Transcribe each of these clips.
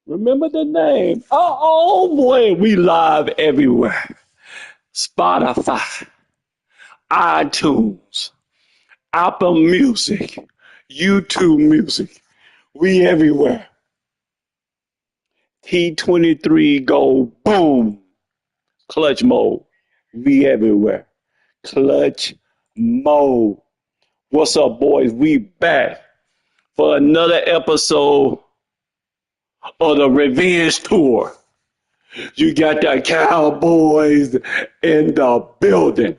Remember the name. Oh boy, we live everywhere. Spotify, iTunes, Apple Music, YouTube Music. We everywhere. T23 go boom. Clutch mode. We everywhere. Clutch mode. What's up, boys? We back for another episode of the Revenge Tour. You got the Cowboys in the building.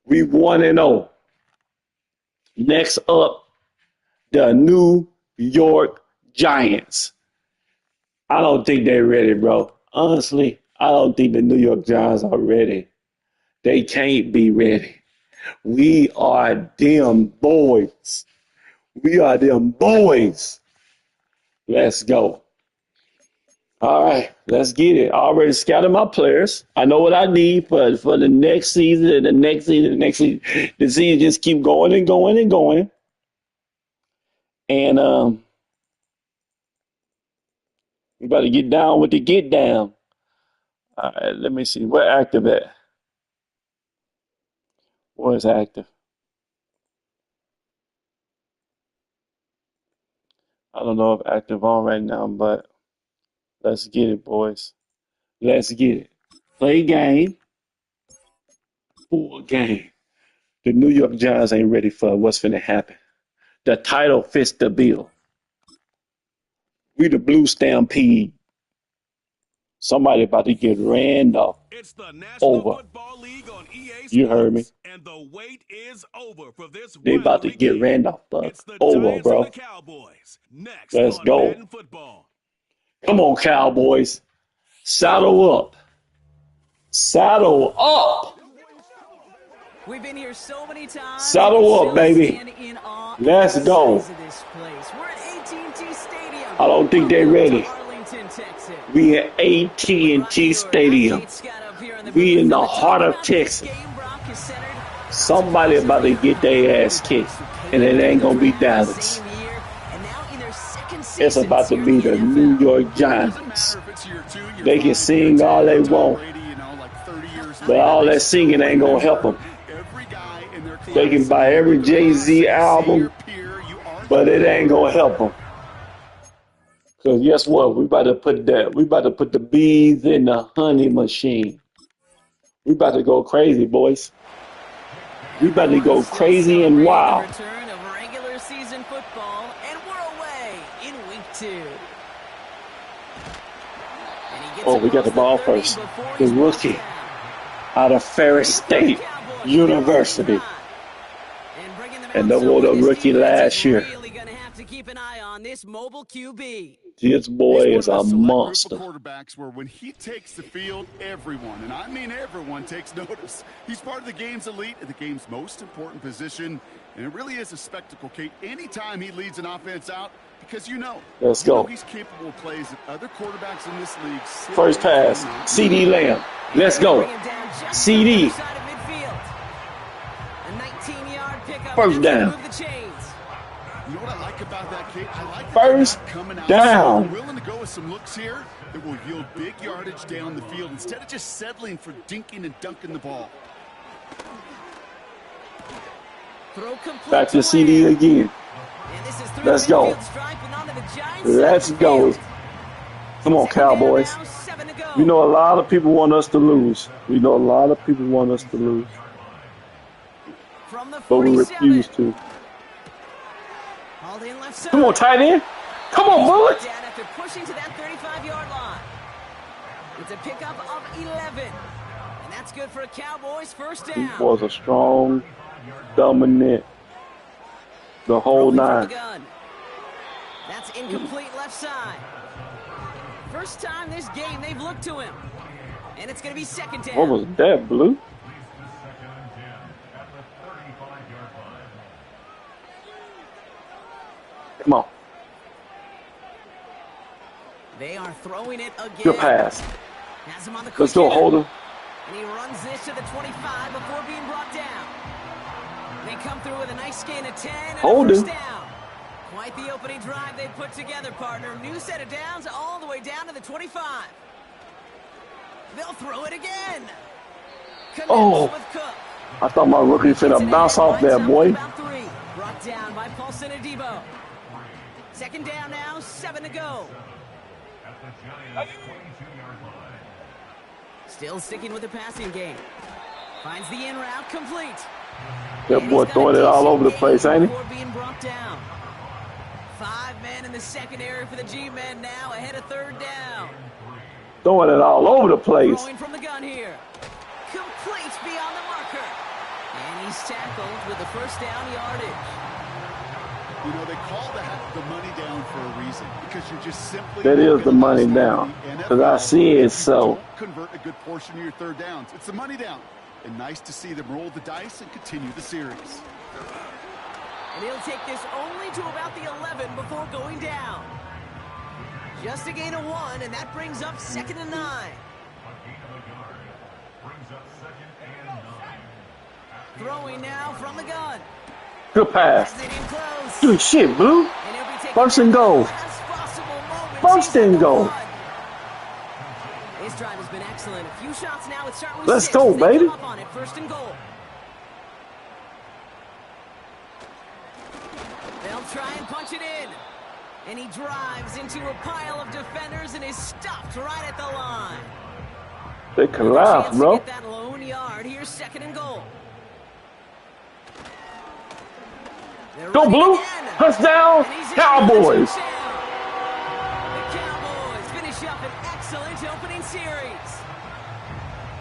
We 1-0. Next up, the New York Giants. I don't think they're ready, bro. Honestly, I don't think the New York Giants are ready. They can't be ready. We are them boys. We are them boys. Let's go. All right, let's get it. I already scouted my players. I know what I need for the next season and the next season, the next season. The season just keep going and going and going. And we about to get down with the get down. All right, let me see. Where active at? Where's active? I don't know if active on right now, but let's get it, boys. Let's get it. Play game, full game. The New York Giants ain't ready for what's finna happen. The title fits the bill. We the blue Stampede. Somebody about to get ran off It's the National over. Football League on EA You heard me. Sports, and the wait is over for this They about to rivalry get game. ran off It's the over, Giants and the bro. Cowboys next Let's on go. Madden Football. Come on, Cowboys. Saddle up. Saddle up. We've been here so many times. Saddle up, baby. Let's go. We're at AT&T Stadium. I don't think they're ready. Arlington, Texas. We at AT&T Stadium. We in the heart of Texas. Somebody about to get their ass kicked, and it ain't gonna be Dallas. It's about to be the New York Giants. They can sing all they want, but all that singing ain't gonna help them. They can buy every Jay-Z album, but it ain't gonna help them. Cause guess what? We about to put the bees in the honey machine. We about to go crazy, boys. We about to go crazy and wild. Return of regular season football, and we're away in week 2. Oh, we got the ball first. The rookie out of Ferris State University. And the rookie last year. Really gonna have to keep an eye on this mobile QB. This boy is a monster. Quarterbacks where when he takes the field, everyone, and I mean everyone, takes notice. He's part of the game's elite at the game's most important position, and it really is a spectacle, Kate, anytime he leads an offense out, because Let's go. he's capable of plays that other quarterbacks in this league. First pass, CD Lamb. Let's go. CD. First down. You know what I like about that, Kate? I like First coming out down. willing to go with some looks here that will yield big yardage down the field instead of just settling for dinking and dunking the ball. Back to CD again. Let's go. Let's go. Come on, Cowboys. We know a lot of people want us to lose. We know a lot of people want us to lose. But we refuse to. Come on, tight end. Come on, Bullet. After pushing to that 35-yard line. It's a pickup of 11. And that's good for a Cowboys first down. He was a strong, dominant, the whole nine. That's incomplete left side. First time this game they've looked to him. And it's going to be second down. What was that, Blue? Come on. They are throwing it again. Good pass. Has him on the Let's go, Holder. And he runs this to the 25 before being brought down. They come through with a nice gain of 10 and Hold a first him. down. Quite the opening drive they put together, partner. New set of downs all the way down to the 25. They'll throw it again. Connects Oh, with Cook. I thought my rookie finna bounce off there, boy. About 3. Brought down by Paulson and Debo. Second down now, 7 to go. Still sticking with the passing game. Finds the in route complete. That boy throwing it all over the place, ain't he? Before being brought down. 5 men in the secondary for the G-men now ahead of third down. Throwing it all over the place. Throwing from the gun here. Complete beyond the marker. And he's tackled with the first down yardage. You know, they call that the money down for a reason, because you just simply... That is the money down, because I see it so. Convert a good portion of your third downs. It's the money down. And nice to see them roll the dice and continue the series. And he'll take this only to about the 11 before going down. Just a gain of 1, and that brings up 2nd and 9. Throwing now from the gun. Good pass. Good shit, Blue. First and goal. First and goal. His drive has been excellent. A few shots now. It's starting with Let's 6. go, baby. Up on it. First and goal. They'll try and punch it in. And he drives into a pile of defenders and is stopped right at the line. They collapse, bro. Get that lone yard. Here's 2nd and goal. Go Blue! Touchdown, Cowboys! The Cowboys finish up an excellent opening series.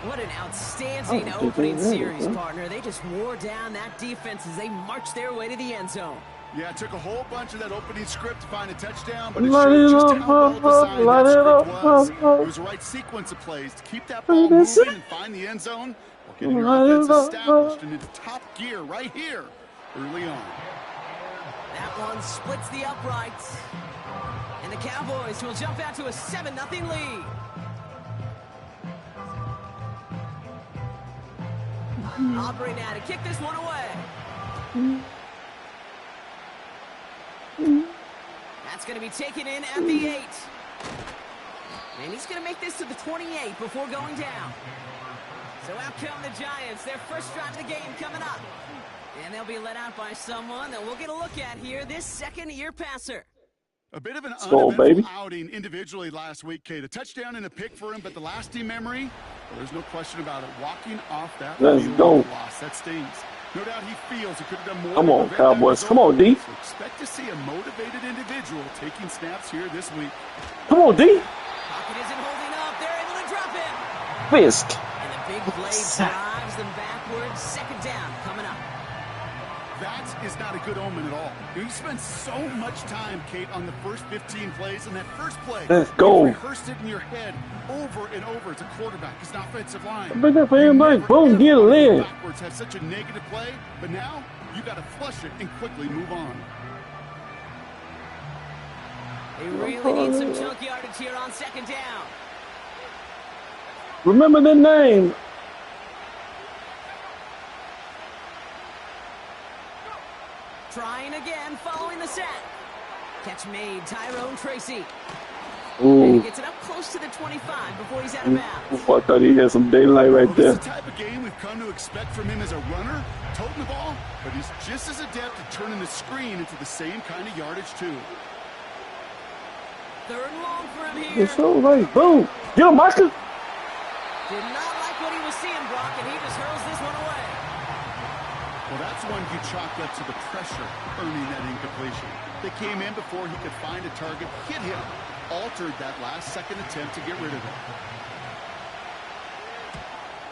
What an outstanding opening series, partner. They just wore down that defense as they marched their way to the end zone. Yeah, it took a whole bunch of that opening script to find a touchdown, but it showed just how well designed that script was. It was the right sequence of plays to keep that ball moving and find the end zone while getting your offense established and into top gear right here early on. That one splits the uprights. And the Cowboys will jump out to a 7-0 lead. Aubrey now to kick this one away. That's going to be taken in at the 8. And he's going to make this to the 28 before going down. So out come the Giants. Their first drive of the game coming up. And they'll be let out by someone that we'll get a look at here, this second-year passer. A bit of an baby. outing individually last week, Kate. A touchdown and a pick for him, but the lasting memory, well, there's no question about it. Walking off that Let's go. loss, that stings. No doubt he feels he could have done more. Come on, Cowboys. Come on, D. So expect to see a motivated individual taking snaps here this week. Come on, D. Pocket isn't holding up. They're able to drop him. Fisk. And the big play drives them backwards. Second down coming up. That is not a good omen at all. You spend so much time, Kate, on the first 15 plays, and that first play, let's go. you rehearsed it in your head over and over as a quarterback, as an offensive line. Bring that for everybody. Boom, get a leg. Backwards have such a negative play, but now you got to flush it and quickly move on. They really need some chunk yardage here on second down. Remember the name. Trying again, following the sack. Catch made, Tyrone Tracy. Ooh. And he gets it up close to the 25 before he's out of bounds. I thought he had some daylight right there. This is the type of game we've come to expect from him as a runner, toting the ball, but he's just as adept at turning the screen into the same kind of yardage, too. Third and long for him here. It's all right. Boom. Get him, Michael. Did not like what he was seeing, Brock, and he just hurls this one away. Well, that's one you chalk up to the pressure earning that incompletion. They came in before he could find a target, hit him, altered that last-second attempt to get rid of it.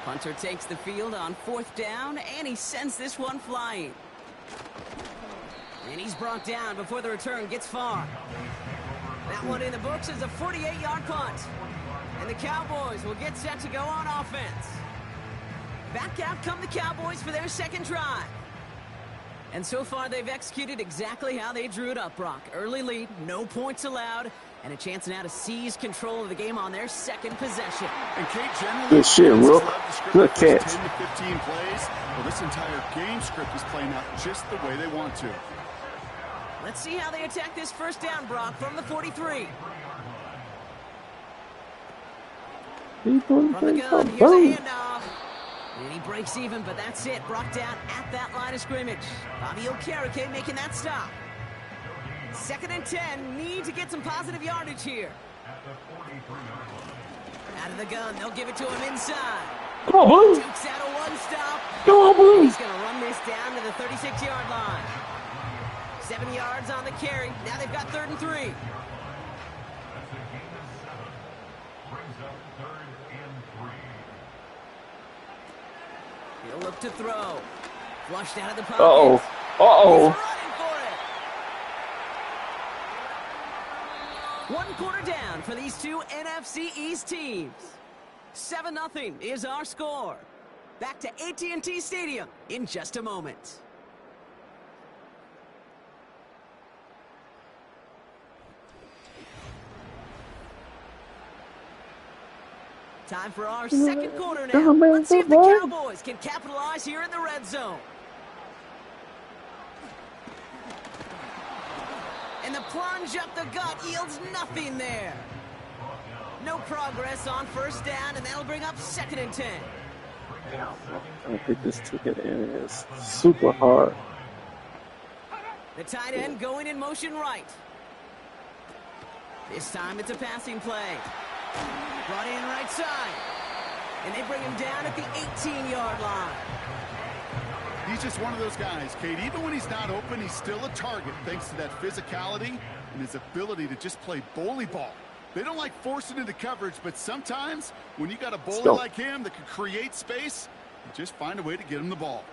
Punter takes the field on fourth down, and he sends this one flying. And he's brought down before the return gets far. That one in the books is a 48-yard punt. And the Cowboys will get set to go on offense. Back out come the Cowboys for their second drive. And so far, they've executed exactly how they drew it up, Brock. Early lead, no points allowed, and a chance now to seize control of the game on their second possession. And Kate, generally, good shit, Rook. Good catch. 10 to 15 plays. Well, this entire game script is playing out just the way they want to. Let's see how they attack this first down, Brock, from the 43. From the gun, here's a handoff. And he breaks even, but that's it. Brock down at that line of scrimmage. Bobby Okereke making that stop. 2nd and 10, need to get some positive yardage here. Out of the gun, they'll give it to him inside. Come on, Blue. Jukes out a one stop. Come on, Blue. He's going to run this down to the 36-yard line. 7 yards on the carry. Now they've got 3rd and 3. He'll look to throw. Flushed out of the pocket. Uh-oh. Uh-oh. He's running for it. 1 quarter down for these two NFC East teams. 7-0 is our score. Back to AT&T Stadium in just a moment. Time for our second quarter now. Let's see if the Cowboys can capitalize here in the red zone. And the plunge up the gut yields nothing there. No progress on first down, and that'll bring up 2nd and 10. I think this ticket is super hard. The tight end going in motion right. This time it's a passing play. Brought in right side. And they bring him down at the 18-yard line. He's just one of those guys, Kate. Even when he's not open, he's still a target thanks to that physicality and his ability to just play bully ball. They don't like forcing into coverage, but sometimes when you got a bowler like him that can create space, you just find a way to get him the ball.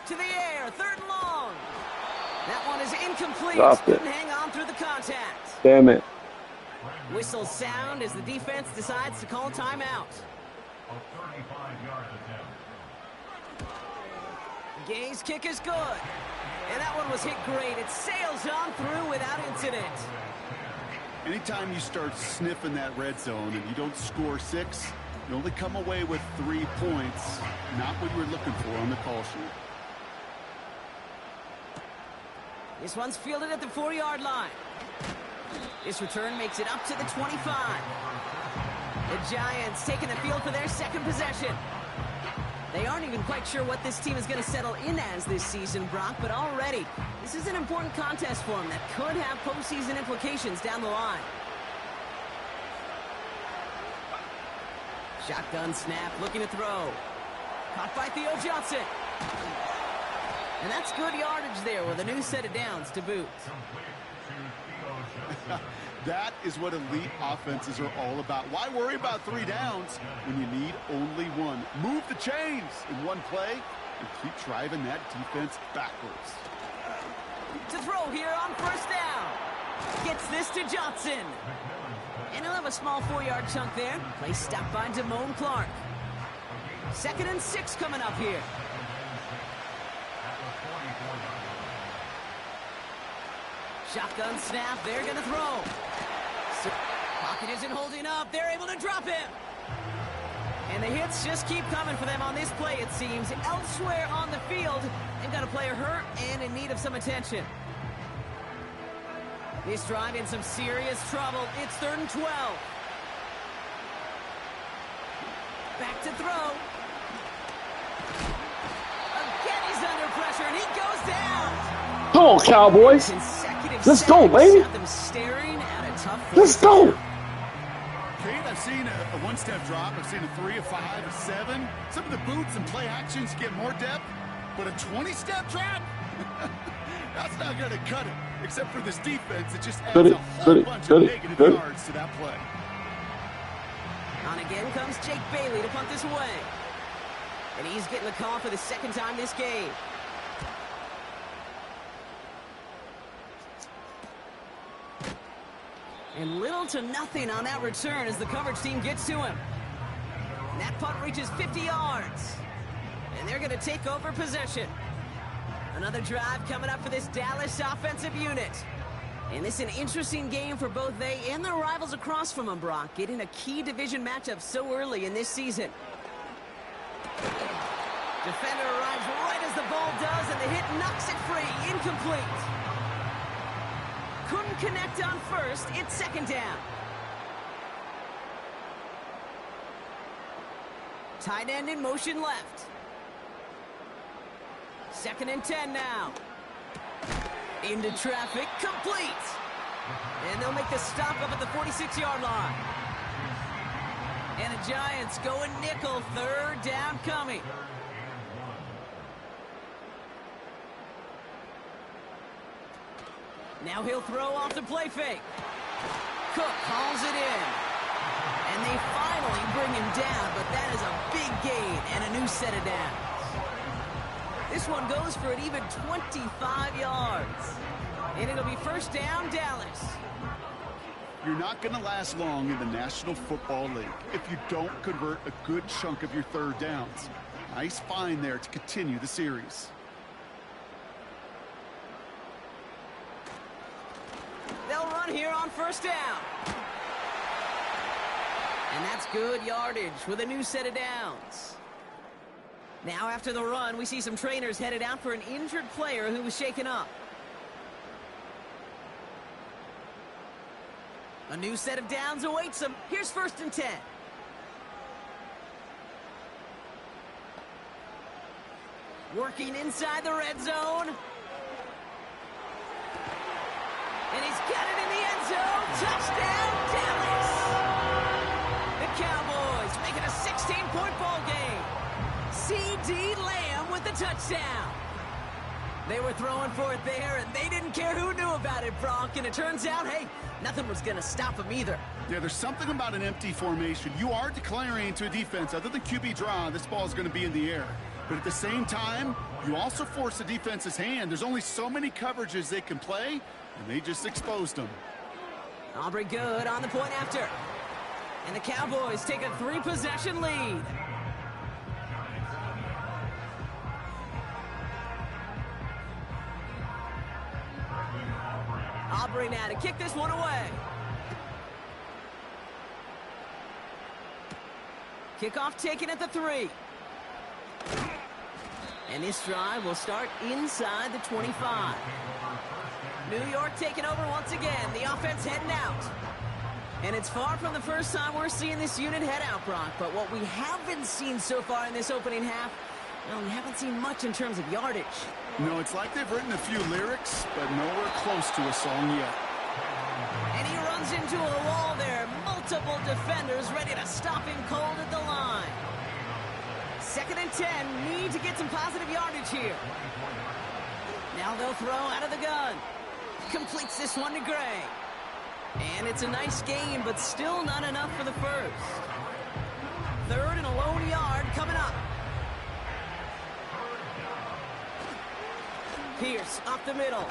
To the air, 3rd and long. That one is incomplete. Dropped it. Couldn't hang on through the contact. Damn it. Whistles sound as the defense decides to call timeout. Gay's kick is good. And that one was hit great. It sails on through without incident. Anytime you start sniffing that red zone and you don't score 6, you only come away with 3 points. Not what you were looking for on the call sheet. This one's fielded at the 4-yard line. This return makes it up to the 25. The Giants taking the field for their second possession. They aren't even quite sure what this team is going to settle in as this season, Brock, but already this is an important contest for them that could have postseason implications down the line. Shotgun snap, looking to throw. Caught by Theo Johnson. And that's good yardage there with a new set of downs to boot. That is what elite offenses are all about. Why worry about 3 downs when you need only 1? Move the chains in one play and keep driving that defense backwards. To throw here on first down. Gets this to Johnson. And he'll have a small 4-yard chunk there. Play stopped by Damone Clark. 2nd and 6 coming up here. Shotgun snap, they're going to throw. Pocket isn't holding up, they're able to drop him. And the hits just keep coming for them on this play, it seems. Elsewhere on the field, they've got a player hurt and in need of some attention. This drive in some serious trouble. It's 3rd and 12. Back to throw. Again, he's under pressure, and he goes down. Come on, Cowboys. Let's go, baby. Let's go. Kate, I've seen a 1-step drop. I've seen a 3, a 5, a 7. Some of the boots and play actions get more depth, but a 20-step drop? That's not going to cut it, except for this defense. It just adds a whole bunch of negative yards to that play. On again comes Jake Bailey to punt this away. And he's getting the call for the 2nd time this game. And little to nothing on that return as the coverage team gets to him. And that punt reaches 50 yards. And they're going to take over possession. Another drive coming up for this Dallas offensive unit. And this is an interesting game for both they and their rivals across from them, Brock, getting a key division matchup so early in this season. Defender arrives right as the ball does, and the hit knocks it free. Incomplete. couldn't connect on first. It's second down. Tight end in motion left. Second and 10 now. Into traffic, complete. And they'll make the stop up at the 46-yard line. And the Giants going nickel, third down coming. Now he'll throw off the play fake. Cook calls it in. And they finally bring him down, but that is a big gain and a new set of downs. This one goes for an even 25 yards. And it'll be first down, Dallas. You're not going to last long in the National Football League if you don't convert a good chunk of your third downs. Nice find there to continue the series. They'll run here on first down. And that's good yardage with a new set of downs. Now after the run, we see some trainers headed out for an injured player who was shaken up. A new set of downs awaits them. Here's first and 10. Working inside the red zone. And he's got it in the end zone. Touchdown, Dallas! The Cowboys making a 16-point ball game. C.D. Lamb with the touchdown. They were throwing for it there, and they didn't care who knew about it, Brock. And it turns out, hey, nothing was going to stop them either. Yeah, there's something about an empty formation. You are declaring to a defense, other than QB draw, this ball is going to be in the air. But at the same time, you also force the defense's hand. There's only so many coverages they can play, and they just exposed them. Aubrey good on the point after. And the Cowboys take a 3-possession lead. Aubrey now to kick this one away. Kickoff taken at the 3. And this drive will start inside the 25. New York taking over once again. The offense heading out. And it's far from the first time we're seeing this unit head out, Brock. But what we haven't seen so far in this opening half, well, we haven't seen much in terms of yardage. No, it's like they've written a few lyrics, but nowhere close to a song yet. And he runs into a wall there. Multiple defenders ready to stop him cold at the line. Second and 10. Need to get some positive yardage here. Now they'll throw out of the gun. Completes this one to Gray. And it's a nice game, but still not enough for the first. Third and a lone yard coming up. Pierce up the middle.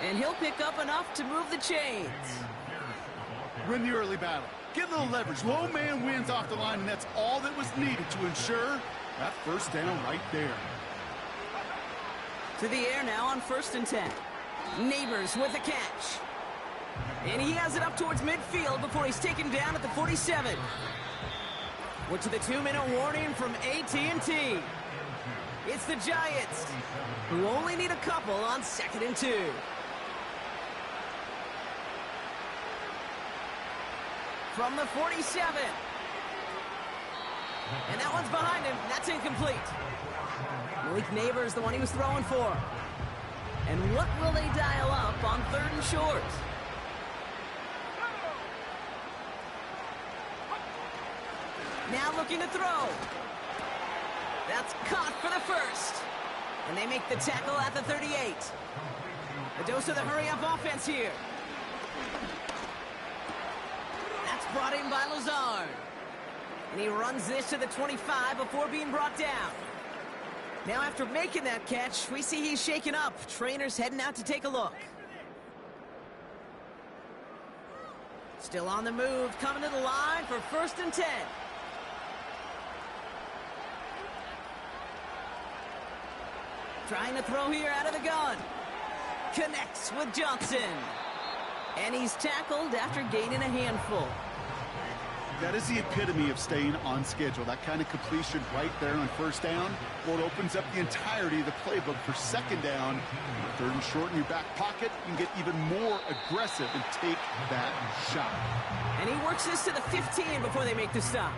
And he'll pick up enough to move the chains. Win the early battle. Get a little leverage. Low man wins off the line, and that's all that was needed to ensure that first down right there. To the air now on first and 10. Neighbors with a catch. And he has it up towards midfield before he's taken down at the 47. We're to the 2-minute warning from AT&T. It's the Giants, who only need a couple on second and 2. From the 47. And that one's behind him. That's incomplete. Malik Neighbors, the one he was throwing for. And what will they dial up on third and short? Now looking to throw. That's caught for the first. And they make the tackle at the 38. A dose of the hurry-up offense here. That's brought in by Lazard. And he runs this to the 25 before being brought down. Now after making that catch, we see he's shaken up. Trainers heading out to take a look. Still on the move, coming to the line for first and 10. Trying to throw here out of the gun. Connects with Johnson. And he's tackled after gaining a handful. That is the epitome of staying on schedule. That kind of completion right there on first down. Well, it opens up the entirety of the playbook for second down. Third and short in your back pocket, you can get even more aggressive and take that shot. And he works this to the 15 before they make the stop.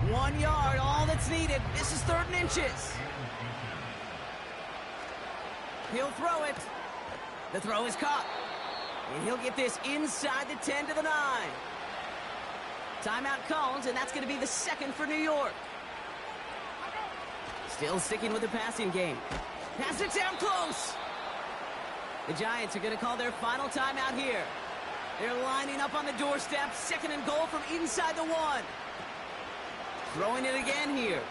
1 yard, all that's needed. This is 3rd and inches. He'll throw it. The throw is caught. And he'll get this inside the 10 to the 9. Timeout called, and that's going to be the 2nd for New York. Still sticking with the passing game. Pass it down close. The Giants are going to call their final timeout here. They're lining up on the doorstep. 2nd and goal from inside the 1. Throwing it again here.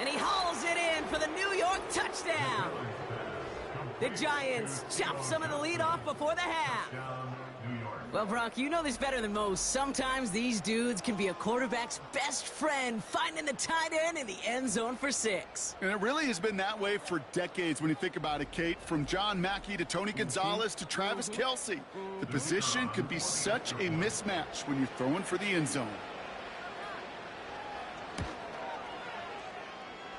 And he hauls it in for the New York touchdown. The Giants chop some of the lead off before the half. Well, Brock, you know this better than most. Sometimes these dudes can be a quarterback's best friend, finding the tight end in the end zone for 6. And it really has been that way for decades when you think about it, Kate. From John Mackey to Tony Gonzalez to Travis Kelce. The position could be such a mismatch when you're throwing for the end zone.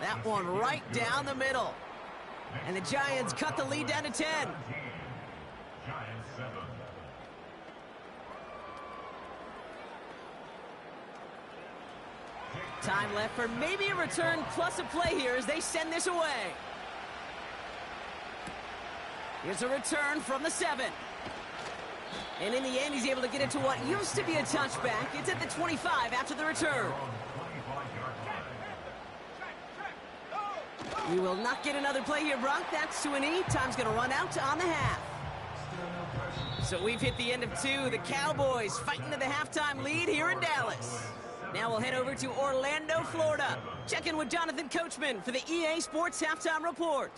That one right down the middle. And the Giants cut the lead down to 10. Time left for maybe a return plus a play here as they send this away. Here's a return from the 7. And in the end, he's able to get it to what used to be a touchback. It's at the 25 after the return. We will not get another play here, Brock. That's to an E. Time's going to run out on the half. So we've hit the end of 2. The Cowboys fighting to the halftime lead here in Dallas. Now we'll head over to Orlando, Florida. Check in with Jonathan Coachman for the EA Sports Halftime Report.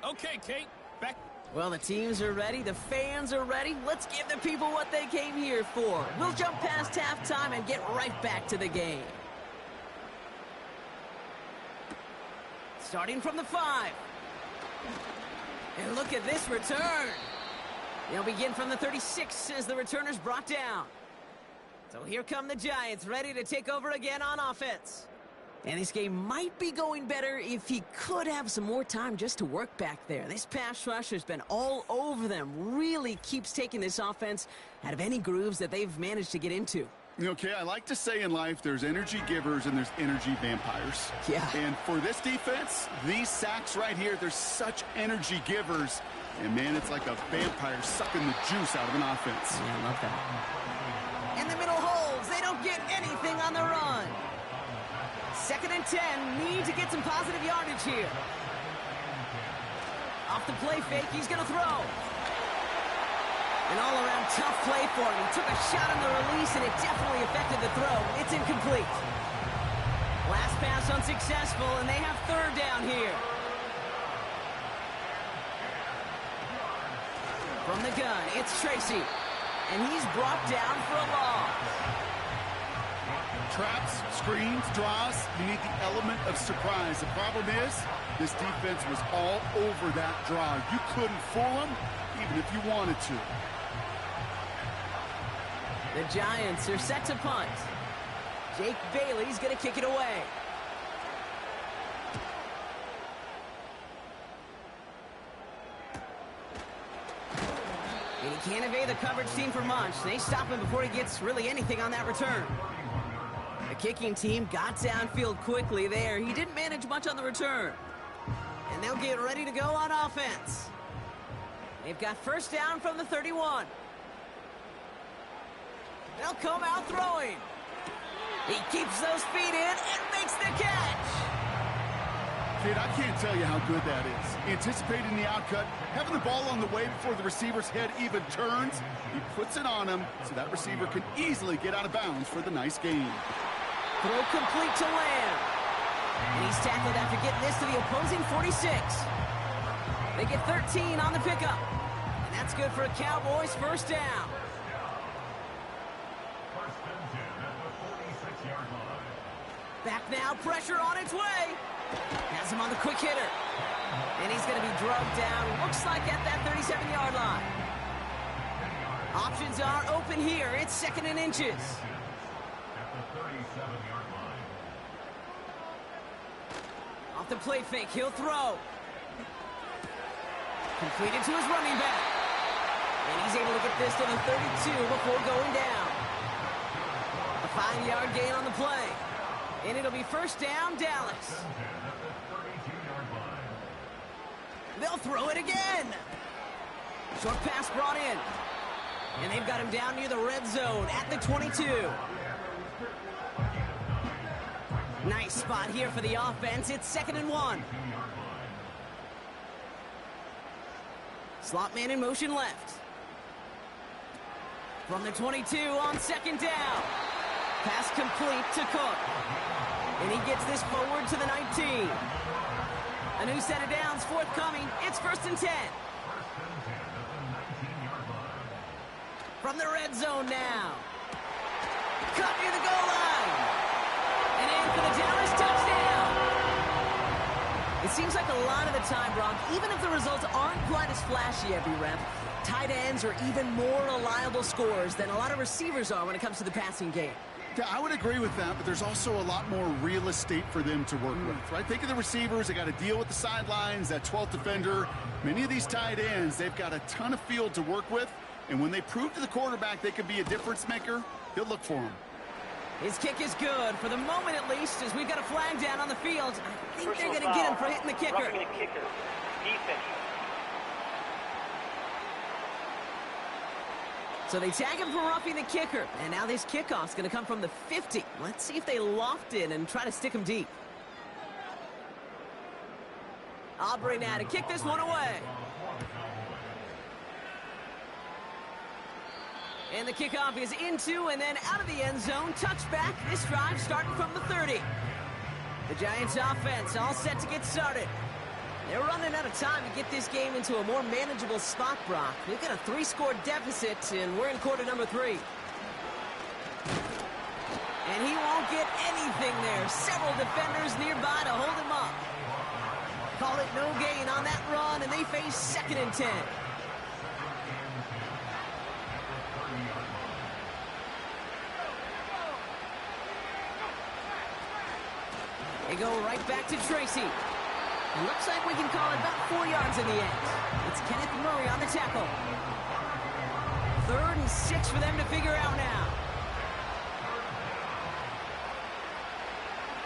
Okay, Kate. Back. Well, the teams are ready. The fans are ready. Let's give the people what they came here for. We'll jump past halftime and get right back to the game. Starting from the 5. And look at this return. They'll begin from the 36 as the returner's brought down. So here come the Giants, ready to take over again on offense. And this game might be going better if he could have some more time just to work back there. This pass rush has been all over them. Really keeps taking this offense out of any grooves that they've managed to get into. Okay, I like to say in life there's energy givers and there's energy vampires. Yeah. And for this defense, these sacks right here, they're such energy givers. And, man, it's like a vampire sucking the juice out of an offense. Yeah, I love that. In the middle holes, they don't get anything on the run. 2nd and 10, need to get some positive yardage here. Off the play fake, he's going to throw. An all-around tough play for him. He took a shot on the release, and it definitely affected the throw. It's incomplete. Last pass unsuccessful, and they have 3rd down here. From the gun, it's Tracy. And he's brought down for a loss. Traps, screens, draws, you need the element of surprise. The problem is, this defense was all over that draw. You couldn't fool them, even if you wanted to. The Giants are set to punt. Jake Bailey's going to kick it away. And he can't evade the coverage team for much. They stop him before he gets really anything on that return. The kicking team got downfield quickly there. He didn't manage much on the return. And they'll get ready to go on offense. They've got 1st down from the 31. They'll come out throwing. He keeps those feet in and makes the catch. Kid, I can't tell you how good that is. Anticipating the outcut, having the ball on the way before the receiver's head even turns. He puts it on him so that receiver can easily get out of bounds for the nice gain. Throw complete to Lamb. And he's tackled after getting this to the opposing 46. They get 13 on the pickup. And that's good for a Cowboys 1st down. Back now, pressure on its way. Has him on the quick hitter. And he's going to be drugged down, looks like at that 37-yard line. Options are open here. It's 2nd and inches. Off the play fake, he'll throw. Completed to his running back. And he's able to get this to the 32 before going down. A 5-yard gain on the play. And it'll be first down, Dallas. They'll throw it again. Short pass brought in. And they've got him down near the red zone at the 22. Nice spot here for the offense. It's 2nd and 1. Slot man in motion left. From the 22 on 2nd down. Pass complete to Cook. And he gets this forward to the 19. A new set of downs forthcoming. It's 1st and 10. From the red zone now. Cut near the goal line. And in for the Dallas touchdown. It seems like a lot of the time, Brock, even if the results aren't quite as flashy every rep, tight ends are even more reliable scorers than a lot of receivers are when it comes to the passing game. Yeah, I would agree with that, but there's also a lot more real estate for them to work with, right? Think of the receivers. They got to deal with the sidelines, that 12th defender. Many of these tight ends, they've got a ton of field to work with, and when they prove to the quarterback they can be a difference maker, he'll look for them. His kick is good, for the moment at least, as we've got a flag down on the field. I think they're going to get him for hitting the kicker. Roughing the kicker. Defense. So they tag him for roughing the kicker. And now this kickoff's going to come from the 50. Let's see if they loft it and try to stick him deep. Aubrey now to kick this one away. And the kickoff is into and then out of the end zone. Touchback. This drive starting from the 30. The Giants offense all set to get started. They're running out of time to get this game into a more manageable spot, Brock. We've got a 3-score deficit, and we're in quarter number 3. And he won't get anything there. Several defenders nearby to hold him up. Call it no gain on that run, and they face 2nd and 10. They go right back to Tracy. It looks like we can call it about 4 yards in the end. It's Kenneth Murray on the tackle. 3rd and 6 for them to figure out now.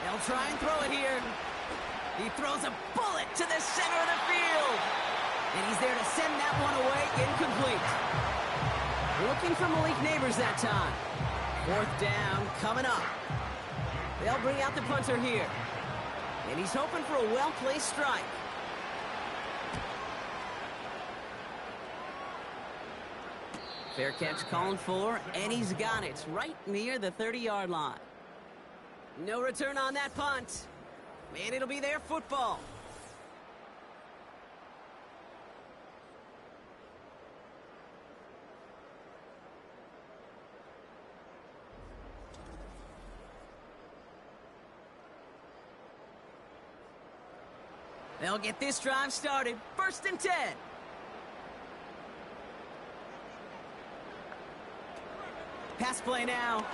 They'll try and throw it here. He throws a bullet to the center of the field. And he's there to send that one away, incomplete. Looking for Malik Neighbors that time. 4th down coming up. They'll bring out the punter here. And he's hoping for a well-placed strike. Fair catch calling for, and he's got it right near the 30-yard line. No return on that punt. And it'll be their football. They'll get this drive started. 1st and 10. Pass play now.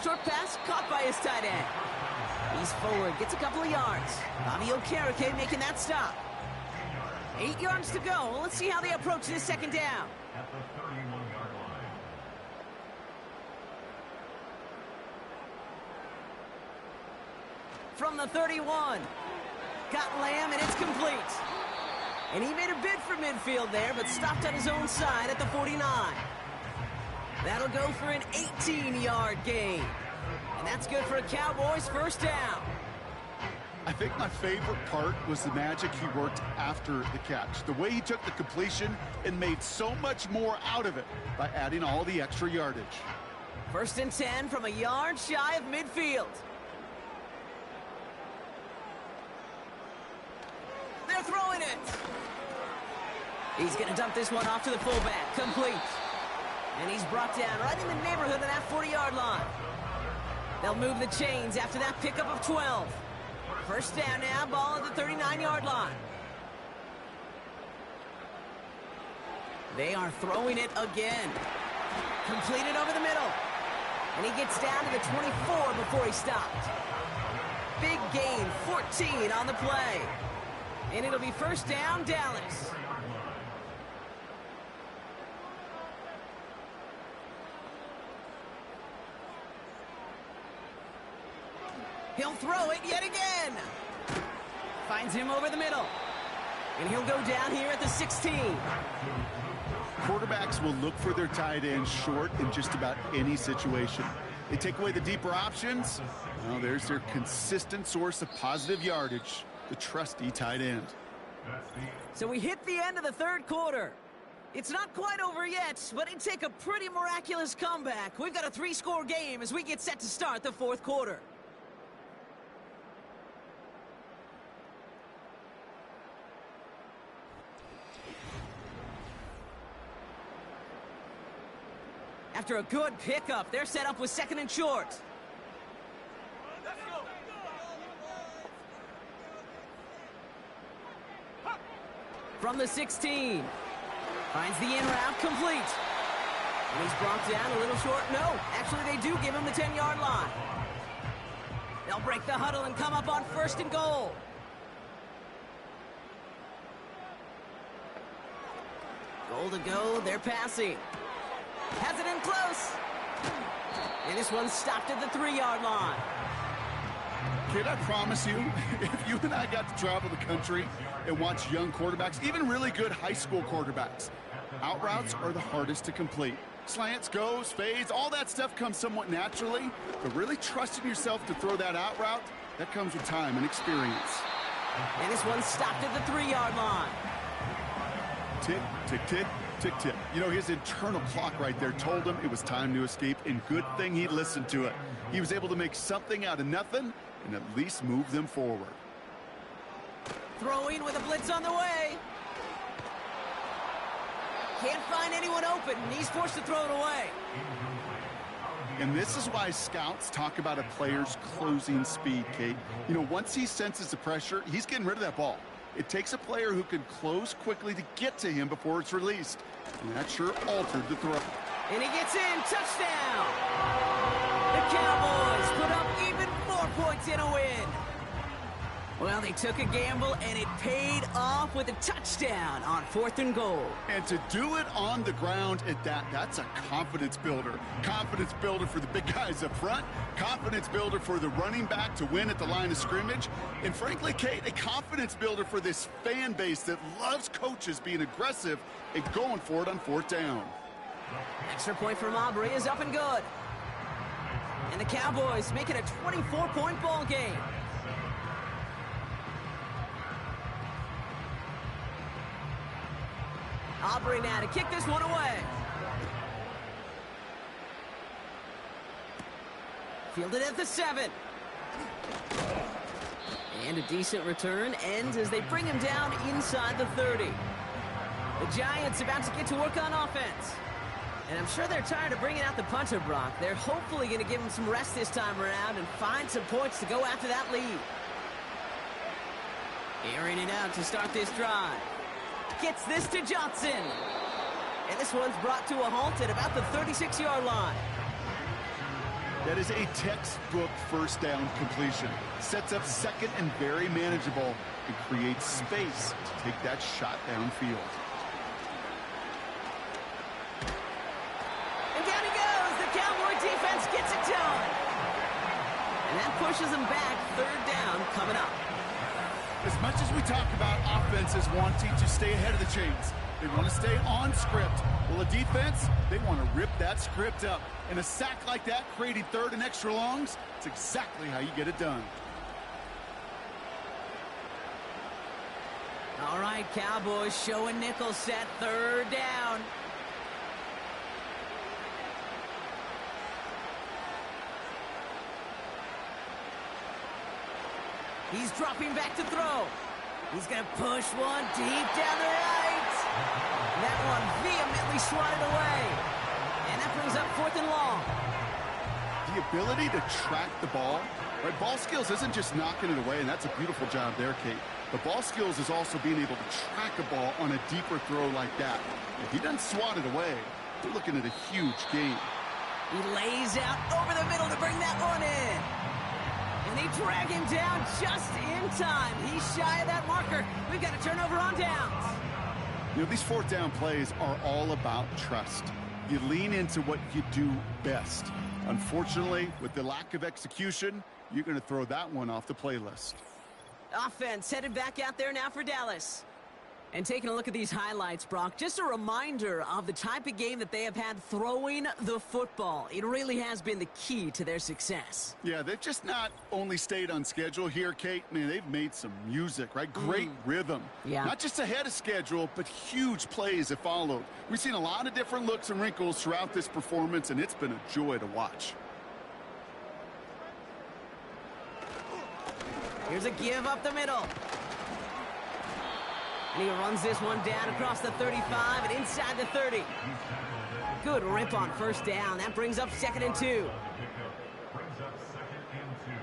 Short pass caught by his tight end. He's forward, gets a couple of yards. Bobby Okereke making that stop. 8 yards to go. Well, let's see how they approach this 2nd down. At the 31-yard line. From the 31. Got Lamb, and it's complete. And he made a bid for midfield there, but stopped on his own side at the 49. That'll go for an 18-yard gain. And that's good for a Cowboys 1st down. I think my favorite part was the magic he worked after the catch. The way he took the completion and made so much more out of it by adding all the extra yardage. 1st and 10 from a yard shy of midfield. They're throwing it. He's going to dump this one off to the fullback. Complete. And he's brought down right in the neighborhood of that 40-yard line. They'll move the chains after that pickup of 12. 1st down now, ball at the 39-yard line. They are throwing it again. Completed over the middle. And he gets down to the 24 before he stopped. Big gain, 14 on the play. And it'll be first down, Dallas. He'll throw it yet again. Finds him over the middle. And he'll go down here at the 16. Quarterbacks will look for their tight end short in just about any situation. They take away the deeper options. Well, there's their consistent source of positive yardage, the trusty tight end. So we hit the end of the third quarter. It's not quite over yet, but it'd take a pretty miraculous comeback. We've got a 3-score game as we get set to start the fourth quarter. After a good pickup, they're set up with 2nd and short. From the 16. Finds the in route complete. And he's brought down a little short. No, actually they do give him the 10-yard line. They'll break the huddle and come up on 1st and goal. Goal to go, they're passing. Has it in close. And this one's stopped at the 3-yard line. Kid, I promise you, if you and I got to travel the country and watch young quarterbacks, even really good high school quarterbacks, out routes are the hardest to complete. Slants, goes, fades, all that stuff comes somewhat naturally, but really trusting yourself to throw that out route, that comes with time and experience. And this one's stopped at the 3-yard line. Tick, tick, tick, tick, tick. You know, his internal clock right there told him it was time to escape, and good thing he listened to it. He was able to make something out of nothing and at least move them forward. Throwing with a blitz on the way. Can't find anyone open, and he's forced to throw it away. And this is why scouts talk about a player's closing speed, Kate. You know, once he senses the pressure, he's getting rid of that ball. It takes a player who can close quickly to get to him before it's released. And that sure altered the throw. And he gets in. Touchdown! The Cowboys put up even more points in a win. Well, they took a gamble, and it paid off with a touchdown on 4th and goal. And to do it on the ground at that, that's a confidence builder. Confidence builder for the big guys up front. Confidence builder for the running back to win at the line of scrimmage. And frankly, Kate, a confidence builder for this fan base that loves coaches being aggressive and going for it on 4th down. Extra point from Aubrey is up and good. And the Cowboys make it a 24-point ball game. Aubrey now to kick this one away. Fielded at the 7. And a decent return ends as they bring him down inside the 30. The Giants about to get to work on offense. And I'm sure they're tired of bringing out the punter, Brock. They're hopefully going to give him some rest this time around and find some points to go after that lead. Airing it out to start this drive. Gets this to Johnson. And this one's brought to a halt at about the 36-yard line. That is a textbook 1st down completion. Sets up 2nd and very manageable and creates space to take that shot downfield. And down he goes. The Cowboy defense gets it done. And that pushes them back. 3rd down coming up. As much as we talk about offenses wanting to stay ahead of the chains, they want to stay on script. Well, the defense, they want to rip that script up. And a sack like that, creating 3rd and extra longs, it's exactly how you get it done. All right, Cowboys showing nickel set. 3rd down. He's dropping back to throw. He's going to push one deep down the right. That one vehemently swatted away. And that brings up 4th and long. The ability to track the ball, right? Ball skills isn't just knocking it away, and that's a beautiful job there, Kate. But ball skills is also being able to track a ball on a deeper throw like that. If he doesn't swat it away, we're looking at a huge gain. He lays out over the middle to bring that one in. And they drag him down just in time. He's shy of that marker. We've got a turnover on downs. You know, these fourth down plays are all about trust. You lean into what you do best. Unfortunately, with the lack of execution, you're going to throw that one off the playlist. Offense headed back out there now for Dallas. And taking a look at these highlights, Brock, just a reminder of the type of game that they have had throwing the football. It really has been the key to their success. Yeah, they've just not only stayed on schedule here, Kate. Man, they've made some music, right? Great rhythm. Yeah. Not just ahead of schedule, but huge plays have followed. We've seen a lot of different looks and wrinkles throughout this performance, and it's been a joy to watch. Here's a give up the middle. And he runs this one down across the 35 and inside the 30. Good rip on first down. That brings up 2nd and 2. Brings up 2nd and 2.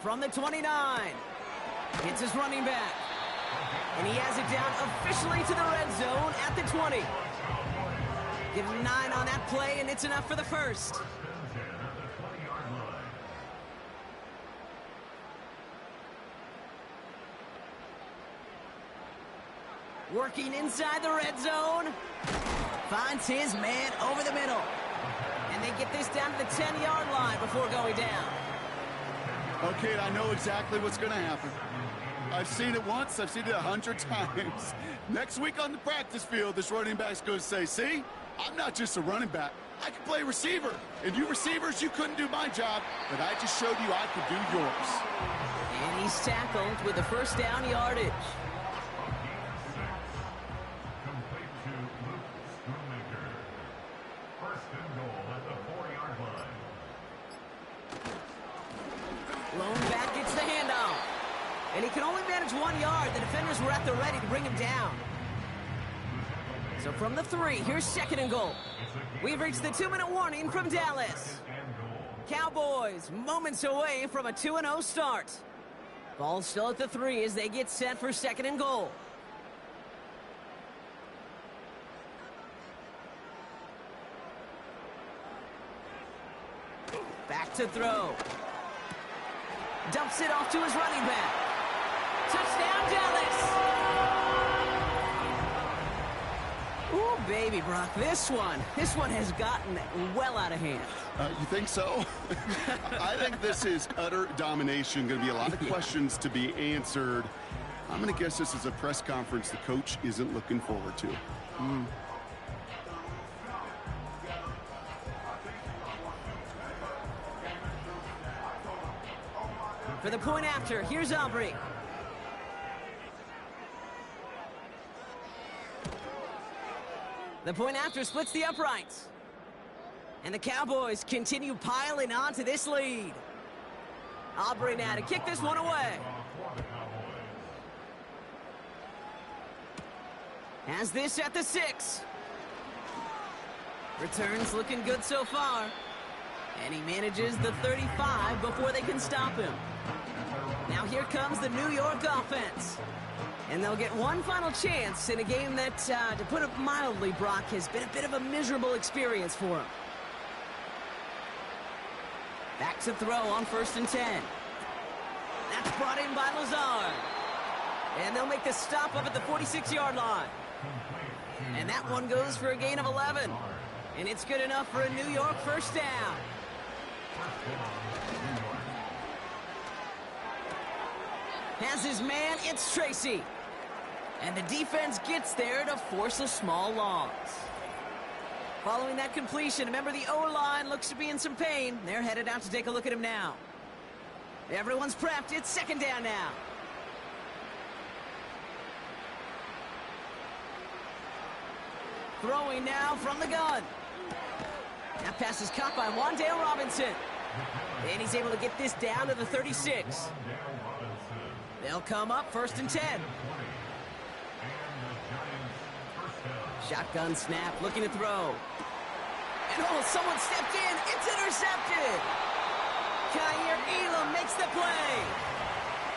From the 29. It's his running back. And he has it down officially to the red zone at the 20. Give him 9 on that play, and it's enough for the first. Working inside the red zone. Finds his man over the middle. And they get this down to the 10-yard line before going down. Okay, I know exactly what's going to happen. I've seen it once. I've seen it 100 times. Next week on the practice field, this running back's going to say, see, I'm not just a running back. I can play receiver. And you receivers, you couldn't do my job, but I just showed you I could do yours. And he's tackled with the first down yardage. Lone back gets the handoff. And he can only manage 1 yard. The defenders were at the ready to bring him down. So from the 3, here's 2nd and goal. We've reached the 2-minute warning from Dallas. Cowboys moments away from a 2-0 start. Ball still at the 3 as they get set for 2nd and goal. Back to throw. Dumps it off to his running back. Touchdown, Dallas! Ooh, baby, Brock, this one has gotten well out of hand. You think so? I think this is utter domination. Going to be a lot of questions to be answered. I'm going to guess this is a press conference the coach isn't looking forward to. For the point after, here's Aubrey. The point after splits the uprights. And the Cowboys continue piling on to this lead. Aubrey now to kick this one away. Has this at the 6. Returns looking good so far. And he manages the 35 before they can stop him. Now here comes the New York offense. And they'll get one final chance in a game that, to put it mildly, Brock, has been a bit of a miserable experience for him. Back to throw on 1st and 10. That's brought in by Lazard. And they'll make the stop up at the 46-yard line. And that one goes for a gain of 11. And it's good enough for a New York first down. Has his man, it's Tracy. And the defense gets there to force a small loss. Following that completion, remember the O-line looks to be in some pain. They're headed out to take a look at him now. Everyone's prepped. It's 2nd down now. Throwing now from the gun. That pass is caught by Wan'Dale Robinson. And he's able to get this down to the 36. They'll come up 1st and 10. Shotgun snap, looking to throw. And oh, someone stepped in. It's intercepted. Kaiir Elam makes the play.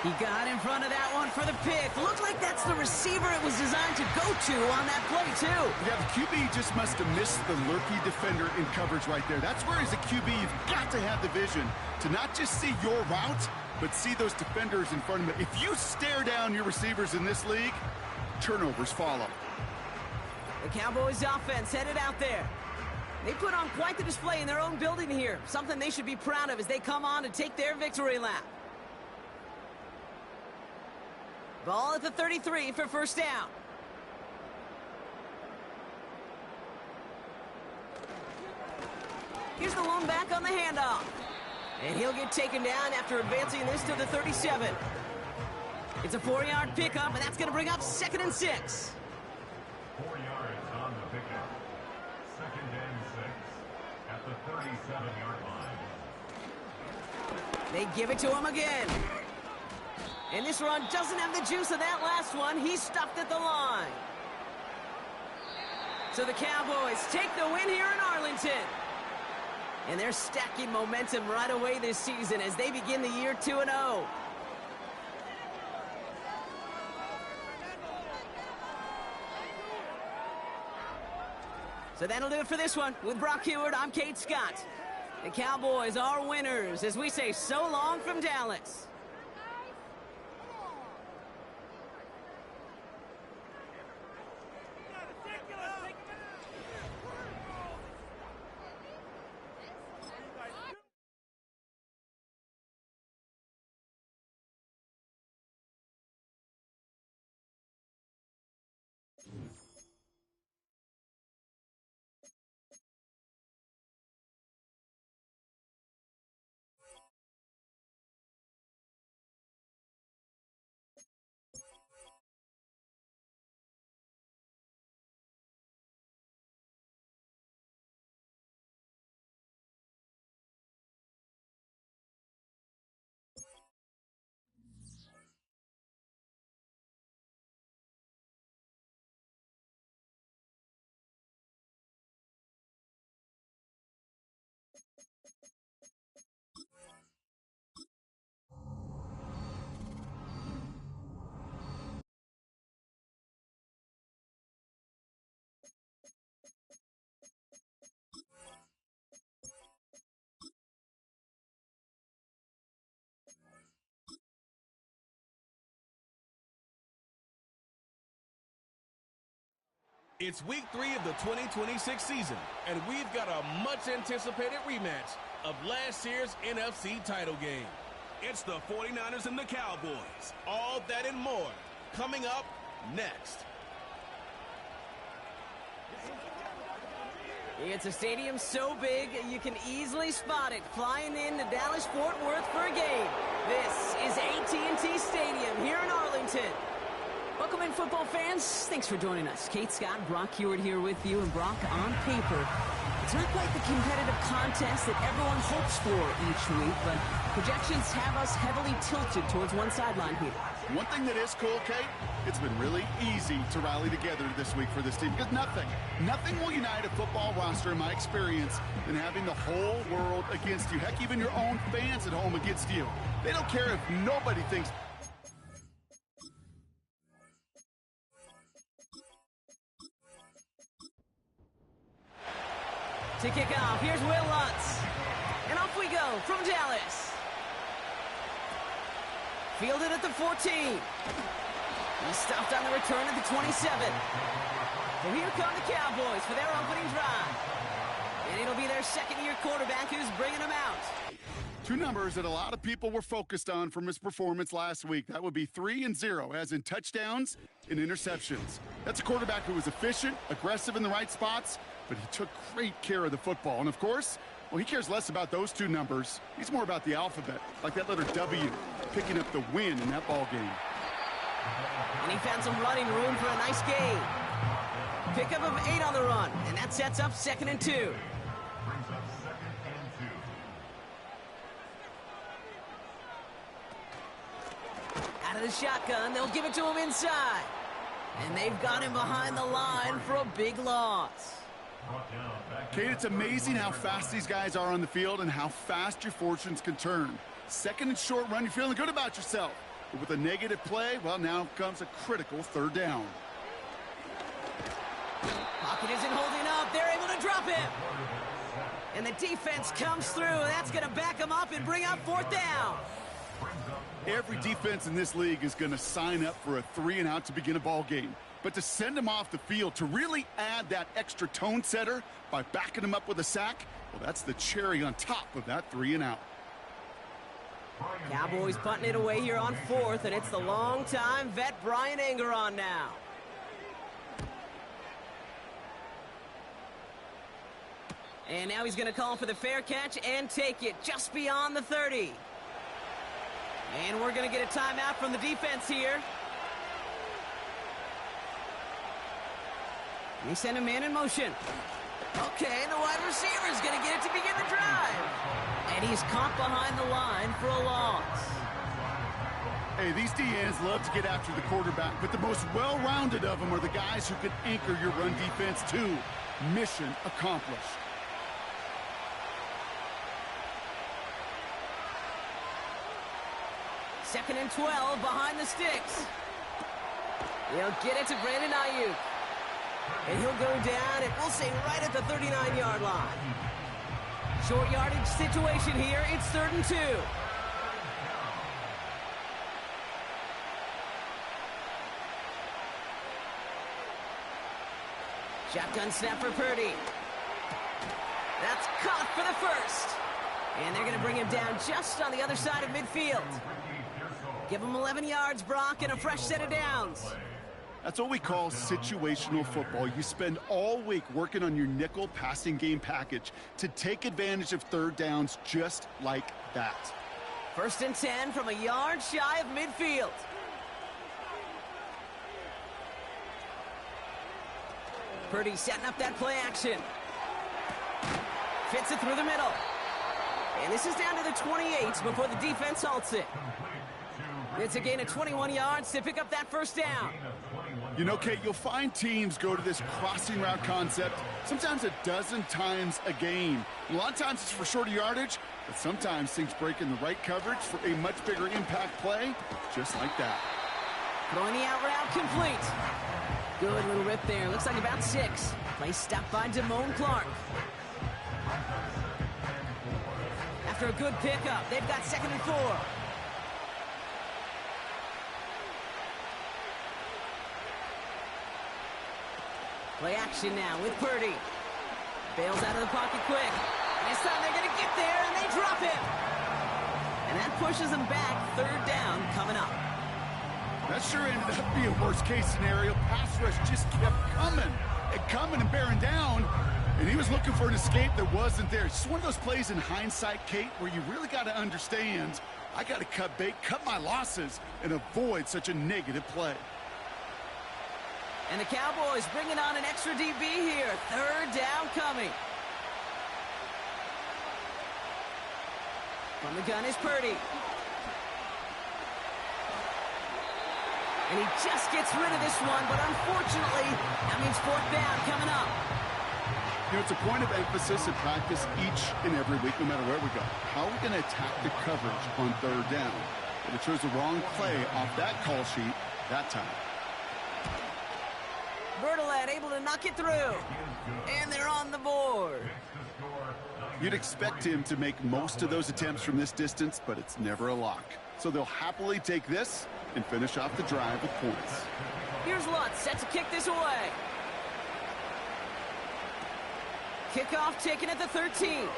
He got in front of that one for the pick. Looked like that's the receiver it was designed to go to on that play, too. Yeah, the QB just must have missed the lurky defender in coverage right there. That's where, as a QB, you've got to have the vision to not just see your route, but see those defenders in front of you. If you stare down your receivers in this league, turnovers follow. The Cowboys offense headed out there. They put on quite the display in their own building here. Something they should be proud of as they come on to take their victory lap. Ball at the 33 for first down. Here's the lone back on the handoff. And he'll get taken down after advancing this to the 37. It's a 4-yard pickup, and that's going to bring up 2nd and 6. 4 yards on the pickup. 2nd and 6 at the 37-yard line. They give it to him again. And this run doesn't have the juice of that last one. He's stuffed at the line. So the Cowboys take the win here in Arlington. And they're stacking momentum right away this season as they begin the year 2-0. So that'll do it for this one. With Brock Heward, I'm Kate Scott. The Cowboys are winners as we say so long from Dallas. It's week 3 of the 2026 season, and we've got a much-anticipated rematch of last year's NFC title game. It's the 49ers and the Cowboys. All that and more coming up next. It's a stadium so big you can easily spot it flying into Dallas-Fort Worth for a game. This is AT&T Stadium here in Arlington. Welcome in, football fans. Thanks for joining us. Kate Scott, Brock Heward here with you, and Brock, on paper, it's not quite the competitive contest that everyone hopes for each week, but projections have us heavily tilted towards one sideline here. One thing that is cool, Kate, it's been really easy to rally together this week for this team because nothing will unite a football roster, in my experience, than having the whole world against you. Heck, even your own fans at home against you. They don't care if nobody thinks. To kick off, here's Will Lutz. And off we go from Dallas. Fielded at the 14. He's stopped on the return at the 27. So here come the Cowboys for their opening drive. And it'll be their second-year quarterback who's bringing them out. Two numbers that a lot of people were focused on from his performance last week. That would be 3 and 0, as in touchdowns and interceptions. That's a quarterback who was efficient, aggressive in the right spots, but he took great care of the football. And, of course, well, he cares less about those two numbers. He's more about the alphabet, like that letter W, picking up the win in that ball game. And he found some running room for a nice gain. Pickup of 8 on the run, and that sets up 2nd and 2. Brings up 2nd and 2. Out of the shotgun, they'll give it to him inside. And they've got him behind the line for a big loss. Kate, it's amazing how fast these guys are on the field and how fast your fortunes can turn. 2nd and short run, you're feeling good about yourself. But with a negative play, well, now comes a critical third down. Pocket isn't holding up. They're able to drop him. And the defense comes through. That's going to back them up and bring up fourth down. Every defense in this league is going to sign up for a 3-and-out to begin a ball game. But to send them off the field, to really add that extra tone setter by backing them up with a sack, well, that's the cherry on top of that 3-and-out. Cowboys punting it away here on fourth, and it's the long-time vet Brian Anger on now. And now he's going to call for the fair catch and take it just beyond the 30. And we're going to get a timeout from the defense here. And they send a man in motion. Okay, the wide receiver is going to get it to begin the drive. And he's caught behind the line for a loss. Hey, these DNs love to get after the quarterback, but the most well-rounded of them are the guys who can anchor your run defense too. Mission accomplished. Second and 12 behind the sticks. He'll get it to Brandon Ayuk. And he'll go down, and we'll say right at the 39-yard line. Short yardage situation here. It's 3rd and 2. Shotgun snap for Purdy. That's caught for the first. And they're going to bring him down just on the other side of midfield. Give him 11 yards, Brock, and a fresh set of downs. That's what we call situational football. You spend all week working on your nickel passing game package to take advantage of third downs just like that. 1st and 10 from a yard shy of midfield. Purdy setting up that play action. Fits it through the middle. And this is down to the 28 before the defense halts it. It's a gain of 21 yards to pick up that first down. You know, Kate, you'll find teams go to this crossing route concept sometimes a dozen times a game. A lot of times it's for shorter yardage, but sometimes things break in the right coverage for a much bigger impact play, just like that. Throwing the out route complete. Good little rip there. Looks like about 6. Play stopped by Damone Clark. After a good pickup, they've got 2nd and 4. Play action now with Purdy. Bails out of the pocket quick. And this time they're going to get there, and they drop him. And that pushes them back. 3rd down coming up. That sure ended up being a worst-case scenario. Pass rush just kept coming and bearing down. And he was looking for an escape that wasn't there. It's just one of those plays in hindsight, Kate, where you really got to understand, I got to cut bait, cut my losses, and avoid such a negative play. And the Cowboys bringing on an extra DB here. 3rd down coming. From the gun is Purdy. And he just gets rid of this one, but unfortunately, that means 4th down coming up. You know, it's a point of emphasis in practice each and every week, no matter where we go. How are we going to attack the coverage on 3rd down? But it chose the wrong play off that call sheet that time. Bertolet able to knock it through. And they're on the board. You'd expect him to make most of those attempts from this distance, but it's never a lock. So they'll happily take this and finish off the drive with points. Here's Lutz set to kick this away. Kickoff taken at the 13.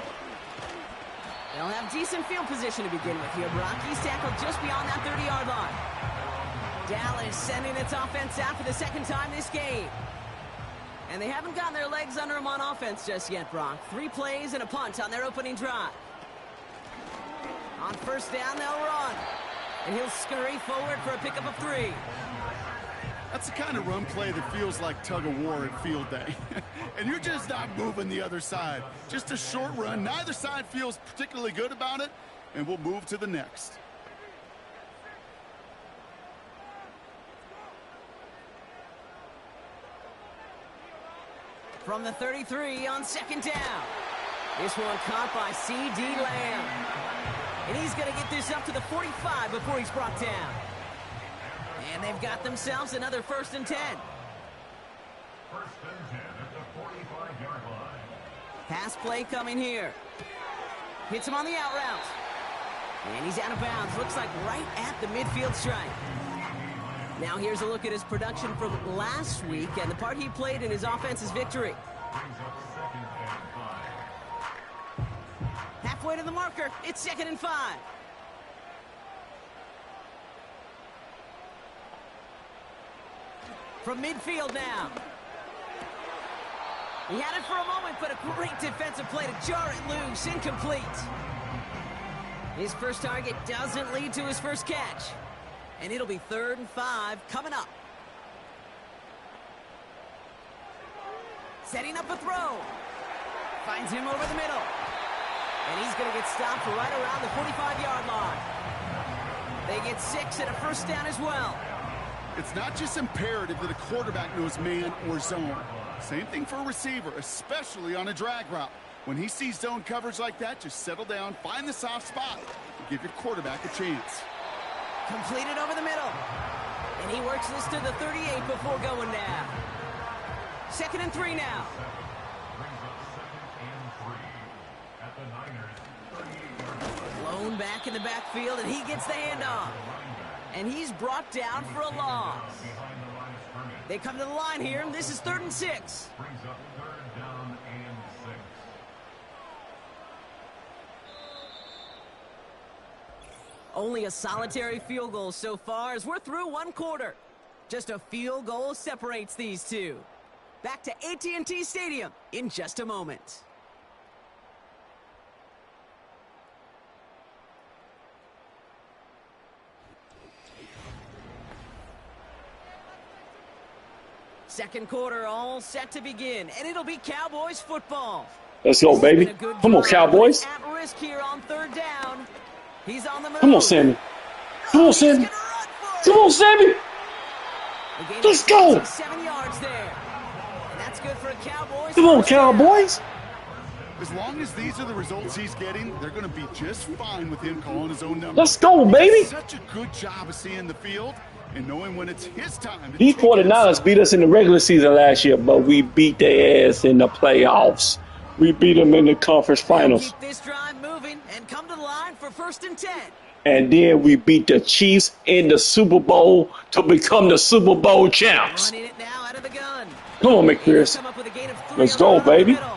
They'll have decent field position to begin with here. Brock, he's tackled just beyond that 30-yard line. Dallas sending its offense out for the 2nd time this game. And they haven't gotten their legs under them on offense just yet, Brock. 3 plays and a punt on their opening drive. On 1st down, they'll run. And he'll scurry forward for a pickup of 3. That's the kind of run play that feels like tug-of-war at field day. And you're just not moving the other side. Just a short run. Neither side feels particularly good about it. And we'll move to the next. From the 33 on 2nd down. This one caught by C.D. Lamb. And he's going to get this up to the 45 before he's brought down. And they've got themselves another 1st and 10. 1st and 10 at the 45-yard line. Pass play coming here. Hits him on the out route. And he's out of bounds. Looks like right at the midfield stripe. Now here's a look at his production from last week and the part he played in his offense's victory. Brings up 2nd and 5. Halfway to the marker. It's 2nd and 5. From midfield now. He had it for a moment, but a great defensive play to jar it loose. Incomplete. His first target doesn't lead to his first catch. And it'll be 3rd and 5 coming up. Setting up a throw. Finds him over the middle. And he's going to get stopped right around the 45-yard line. They get 6 and a 1st down as well. It's not just imperative that a quarterback knows man or zone. Same thing for a receiver, especially on a drag route. When he sees zone coverage like that, just settle down, find the soft spot, and give your quarterback a chance. Completed over the middle. And he works this to the 38 before going down. 2nd and 3 now. Brings up 2nd and 3 at the Niners' 38-yard line. Blown back in the backfield, and he gets the handoff. And he's brought down for a loss. Behind the line of scrimmage. They come to the line here, and this is 3rd and 6. Brings up 3rd down and 6. Only a solitary field goal so far as we're through 1 quarter. Just a field goal separates these two. Back to AT&T Stadium in just a moment. Second quarter all set to begin, and it'll be Cowboys football. Let's go, baby. Come on, Cowboys. At risk here on 3rd down. He's on the move. Come on, Sammy. Come on, Sammy. Come on, Sammy. Let's go. 7 yards there. And that's good for a Cowboys. Come on, Cowboys. As long as these are the results he's getting, they're going to be just fine with him calling his own number. Let's go, He baby. does such a good job of seeing the field and knowing when it's his time. to These take it. 49ers beat us in the regular season last year, but we beat their ass in the playoffs. We beat them in the conference finals. Keep this drive moving and come to the line for 1st and 10. And then we beat the Chiefs in the Super Bowl to become the Super Bowl champs. Running it now out of the gun. Come on, He's McPherson. come up with a gain of 3 Let's on go, the run up the baby. middle.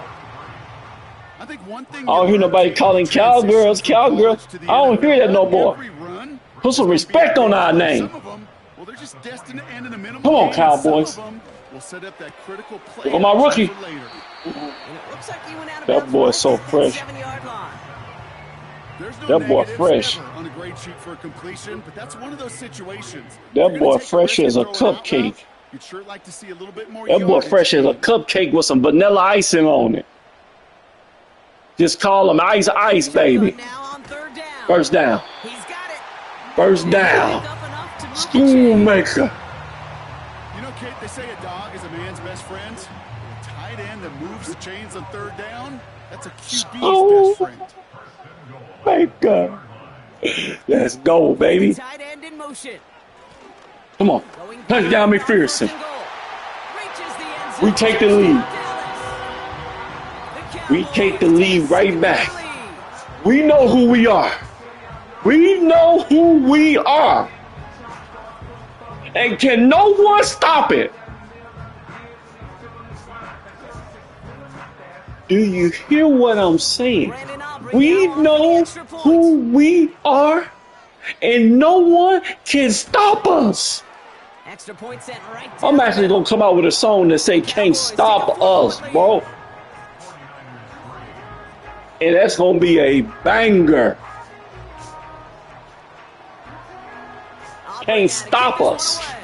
I think one thing I don't hear nobody calling cowgirls, cowgirls. I don't hear that no more. Put some respect on our name. Some of them, well, they're just destined to end in a minimum. Come on, gain. Cowboys. Some of them will set up that critical play. Look at my rookie. for later. And it looks like he went out of That bounds boy's right so at the fresh. 7-yard line. There's no That boy negatives fresh. ever on a grade sheet for a completion, but that's one of those situations. That If you're boy gonna take fresh risk as and a throw it out cupcake. route, you'd sure like to see a little bit more That boy yardage. fresh as a cupcake with some vanilla icing on it. Just call him Ice, baby. Now on 3rd down. 1st down. He's got it. 1st down. Picked up enough to move the School chains. maker. You know, Kate, they say a dog is a man's best friend. A tight end that moves the chains on 3rd down, that's a QB's Oh. best friend. Maker. Let's go, baby. Tight end in motion. Come on. Going Touchdown, down, McPherson. 1st and goal. Reaches the end We zone. take the lead. Dallas. We take the lead right back. Lead. We know who we are. We know who we are. And can no one stop it? Do you hear what I'm saying? Brandon Aubrey We now on for the know extra point. who we are, and no one can stop us. Extra point sent right down I'm the actually middle. going to come out with a song that say, can't stop us, bro. And that's going to be a banger. Aubrey Can't now to stop kick this us. one away.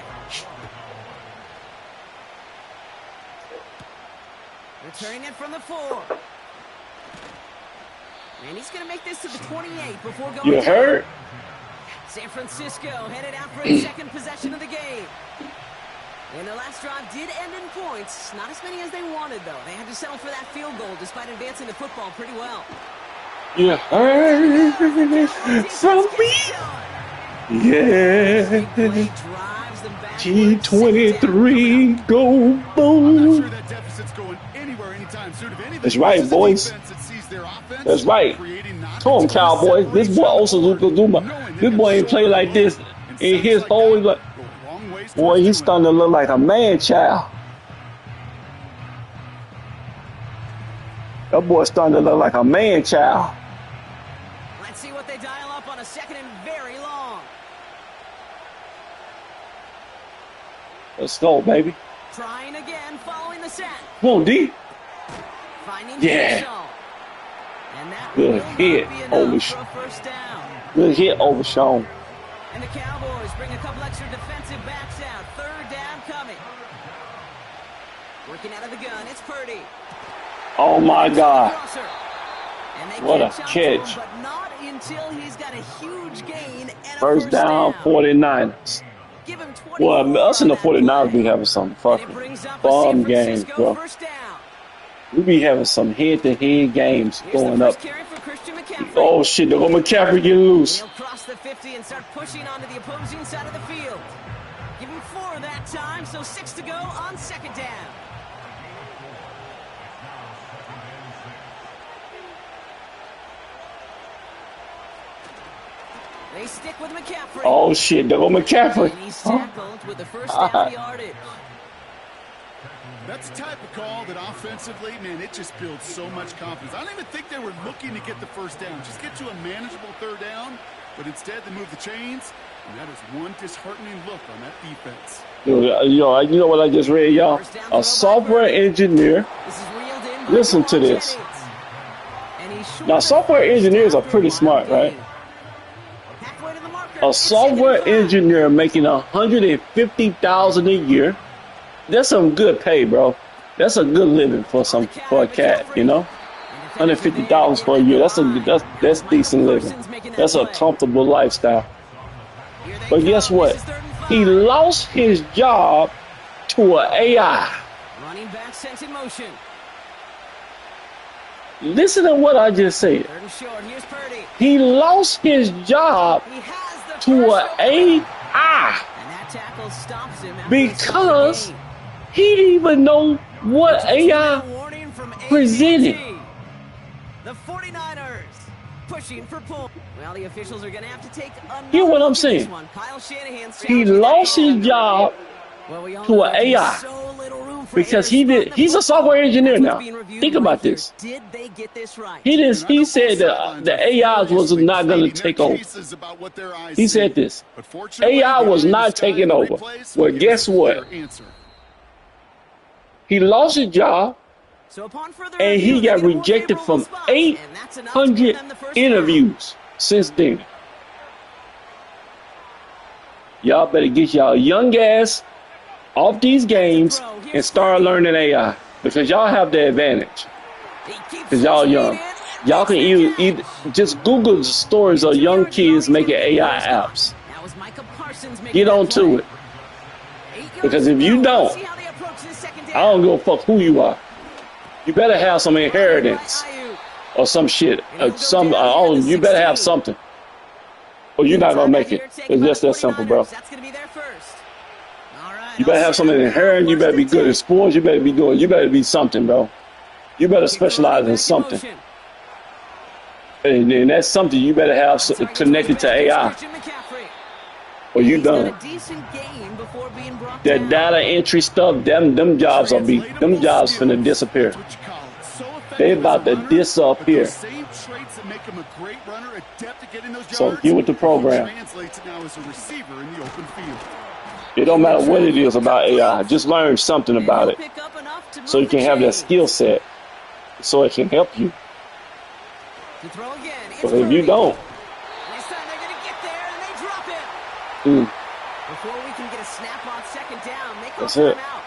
Returning it from the 4. And he's going to make this to the 28 before going You down. heard? San Francisco headed out for its 2nd possession of the game. And their last drive did end in points. Not as many as they wanted, though. They had to settle for that field goal despite advancing the football pretty well. You heard from me. Big play Yeah. drives them back. T23, go I'm not boom. sure that deficit's going anywhere anytime soon. If anything, That's right, this is a boys. defense that sees their offense That's right. creating not Come on, a ton of Cowboys. This boy separation on the board, Osazuka knowing this they've boy got ain't play shoulder like this room, and in sacks his like whole that life. go a long ways Boy, towards he's doing starting to look like a man child. That boy starting to look like a man child. Let's see what they dial up on a second and very long. Let's go, baby. Trying again, following the set. Come on, D. Finding Yeah. Mitchell. And that Good will not hit, be enough Olish. for a first down. Good hit over Sean. And the Cowboys bring a couple extra defensive backs out. Third down coming. Working out of the gun, it's Purdy. Oh my God. Crosser. And they What a catch up to him, catch. but not until he's got a huge gain and a First down, 49ers. Give him 24 Well, us in the on that 49ers play. be having some And it fucking brings up a bum San games, Francisco bro. first down. We be having some head-to-head games Here's the going up. first carry for Christian McCaffrey. Oh shit, they're gonna McCaffrey get loose. He'll cross the 50 and start pushing onto the opposing side of the field. Give him 4 that time, so 6 to go on second down. They stick with McCaffrey. Oh shit, they're gonna McCaffrey. And he's tackled with the first down yardage. That's the type of call that offensively, man, it just builds so much confidence. I don't even think they were looking to get the first down. Just get to a manageable third down, but instead they move the chains, and that is one disheartening look on that defense. You know what I just read, y'all? A software engineer. This is reeled in by Listen to Jamal this. Jennings. And he's short Now, of software first engineers down are pretty for a wild smart, right? gain. Halfway to the marker. A It's software second and 5. engineer making $150,000 a year. That's some good pay, bro. That's a good living for a cat, you know. $150 for a year. That's decent living. That's a comfortable lifestyle. But guess what? He lost his job to an AI. Running back sent in motion. Listen to what I just said. Third and short. Here's Purdy. He lost his job He has the to first an AI And that tackle stops him after he saw the because gain. he didn't even know what AI Warning from presented. AT&T. The 49ers pushing for pull. Well, the officials are going to have to take another Hear what I'm look at this saying? one. Kyle Shanahan's He challenging that lost call. his job Well, we all to know an there's AI so little room for because errors spotting the he's a football. software engineer That's what's now. being reviewed Think right about here. this. Did they get this right? He said that the AIs was not going to take over. He said this. AI was not taking over. Well, guess what? He lost his job So upon further and review, he they got get a more rejected favorable from spot, and that's enough to give 800 them the first down. interviews since then. Y'all better get y'all young ass off these games and start learning AI because y'all have the advantage. He keeps Because y'all pushing young. it in, and Y'all makes can the either catch. just Google the stories of 2 young yards kids ago, making he's AI gonna be apps. That was Micah Parsons making Get that on play. to it. 8 yards Because if to you go. don't, Let's see how they approach this second down. I don't give a fuck who you are. You better have some inheritance or some shit. You better have something. Or you're not going to make it. It's just that simple, bro. That's going to be their first. All right, You better have something inherent. You better be good in sports. You better be doing. You better be something, bro. You better specialize in something. And that's something you better have connected to AI. Or you done. That data entry stuff, them jobs finna disappear. They about to disappear. So get with the program. It don't matter what it is about AI. Just learn something about it. So you can have that skill set. So it can help you. But if you don't, This time they're going to get there, and they drop it. Before we can get a snap on second down, they call That's it. timeout.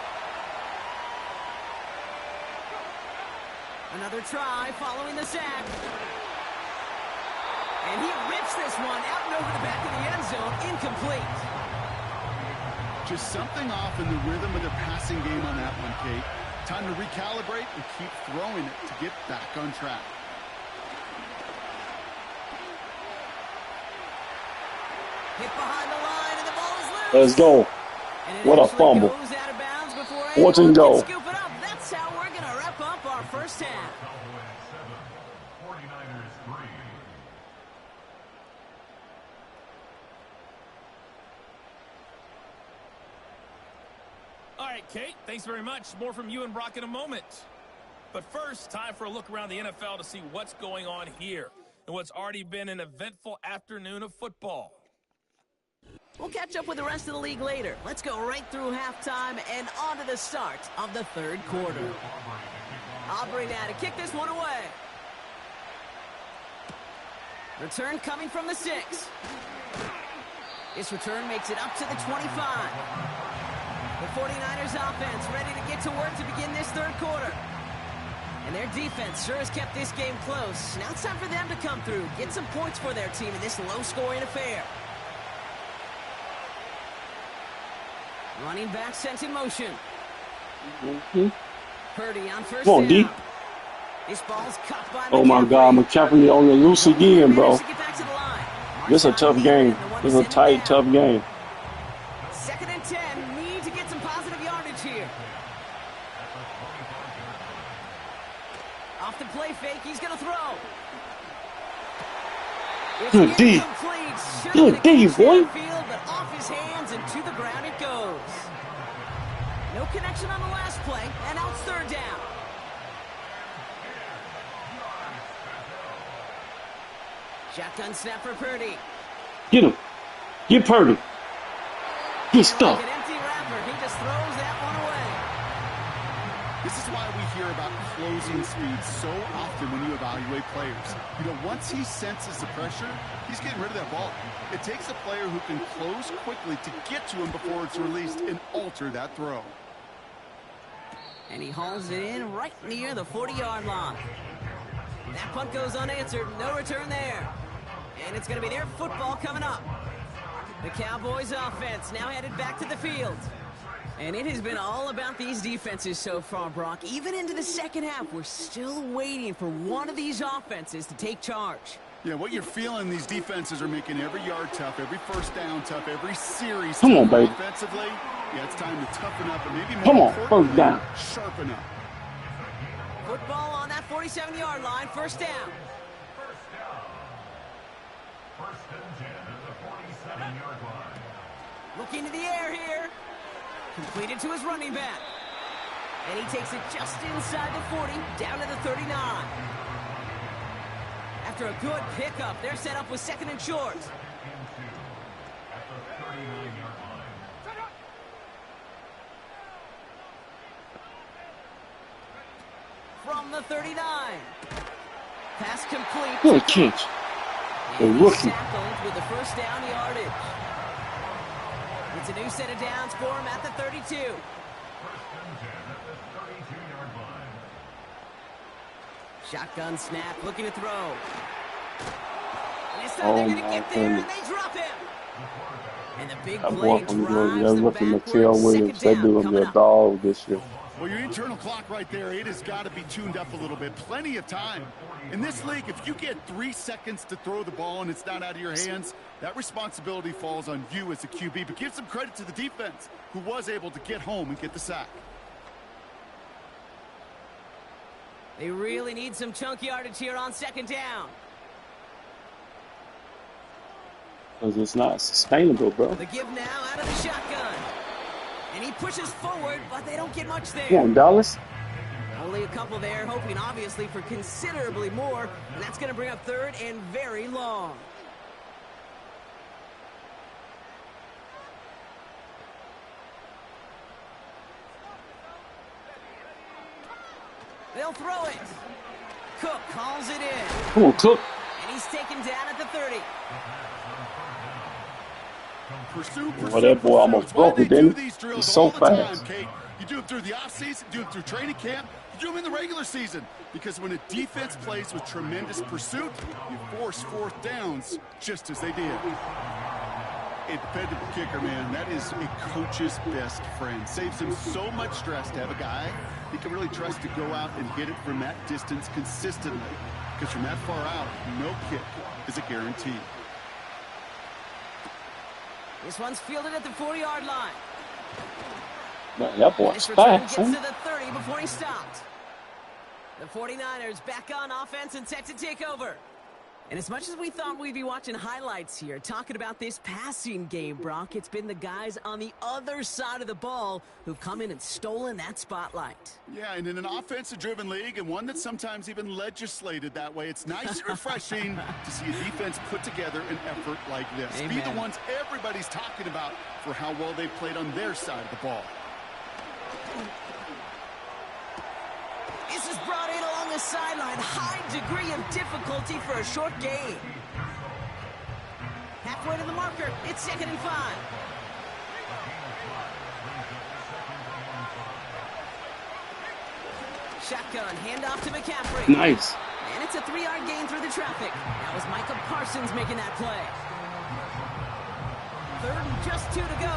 Another try following the sack. And he rips this one out and over the back of the end zone. Incomplete. Just something off in the rhythm of their passing game on that one, Kate. Time to recalibrate and keep throwing it to get back on track. Hit behind the line, and the ball is loose. let's go. And it What a actually fumble. goes out of bounds before 14 anyone goal. can scoop it up. That's how we're going to wrap up our first half. Cowboys 7, 49ers 3. All right, Kate, thanks very much. More from you and Brock in a moment. But first, time for a look around the NFL to see what's going on here and what's already been an eventful afternoon of football. We'll catch up with the rest of the league later. Let's go right through halftime and on to the start of the third quarter. Aubrey now to kick this one away. Return coming from the 6. This return makes it up to the 25. The 49ers offense ready to get to work to begin this third quarter. And their defense sure has kept this game close. Now it's time for them to come through, get some points for their team in this low-scoring affair. Running back sent in motion. Purdy on first Come on, down. D. This ball's caught by Oh my God, McCaffrey on the loose again, bro. To get back to the line. This is a tough game. This is a tight, tough game. 2nd and 10. Need to get some positive yardage here. Off the play fake, he's going to throw. It's Good D. incomplete. Should've Good been a D, catch boy. downfield, but off his hands and to the ground it goes. No connection on the last play, and now it's third down. Shotgun snap for Purdy. Get him. Get Purdy. Get Like stuck. an empty wrapper, he just throws that one away. This is why we hear about closing speed so often when you evaluate players. You know, once he senses the pressure, he's getting rid of that ball. It takes a player who can close quickly to get to him before it's released and alter that throw. And he hauls it in right near the 40-yard line. That punt goes unanswered. No return there. And it's going to be their football coming up. The Cowboys offense now headed back to the field. And it has been all about these defenses so far, Brock. Even into the second half, we're still waiting for one of these offenses to take charge. Yeah, what you're feeling, these defenses are making every yard tough, every first down tough, every series Come on, tough baby. offensively. Yeah, it's time to toughen up and maybe more Come on, importantly, first down. sharpen up. Football on that 47-yard line, first down. First and 10 at the 47-yard line. Looking to the air here. Completed to his running back. And he takes it just inside the 40, down to the 39. After a good pickup, they're set up with 2nd and short. At the 39-yard line. From the 39. Pass complete. Good catch. The And he's rookie. tackled with the first down yardage. It's a new set of downs for him at the 32. First and 10 at the 32-yard line. Shotgun snap, looking to throw. And this time Oh, they're going to my get there, and goodness. they drop him. And the big That play boy from drives they're them looking to backwards. kill Williams. They Second do down him coming a up. dog this year. Well, your internal clock right there, it has got to be tuned up a little bit. Plenty of time. In this league, if you get 3 seconds to throw the ball and it's not out of your hands, that responsibility falls on you as a QB. But give some credit to the defense, who was able to get home and get the sack. They really need some chunk yardage here on second down. Because it's not sustainable, bro. The give now out of the shotgun. And he pushes forward, but they don't get much there. Come on, Dallas. Only a couple there, hoping obviously for considerably more. And that's going to bring up third and very long. They'll throw it. Cook calls it in. Come on, Cook. And he's taken down at the 30. Pursue, Well, that boy almost It's why broke they it, didn't do he? these drills He's so all the time, fast. Kate. You do them through the offseason, do them through training camp, you do them in the regular season. Because when a defense plays with tremendous pursuit, you force 4th downs just as they did. A dependable kicker, man, that is a coach's best friend. Saves him so much stress to have a guy he can really trust to go out and hit it from that distance consistently. Because from that far out, no kick is a guarantee. This one's fielded at the 40-yard line. Man, that And boy's this return fast, gets huh? to the 30 before he stopped. The 49ers back on offense and set to take over. And as much as we thought we'd be watching highlights here, talking about this passing game, Brock, it's been the guys on the other side of the ball who've come in and stolen that spotlight. Yeah, and in an offensive-driven league, and one that's sometimes even legislated that way, it's nice and refreshing to see a defense put together an effort like this. Amen. Be the ones everybody's talking about for how well they've played on their side of the ball. This is brought in along the sideline. High degree of difficulty for a short gain. Halfway to the marker. It's 2nd and 5. Shotgun, handoff to McCaffrey. Nice. And it's a 3-yard gain through the traffic. That was Michael Parsons making that play. 3rd and just 2 to go.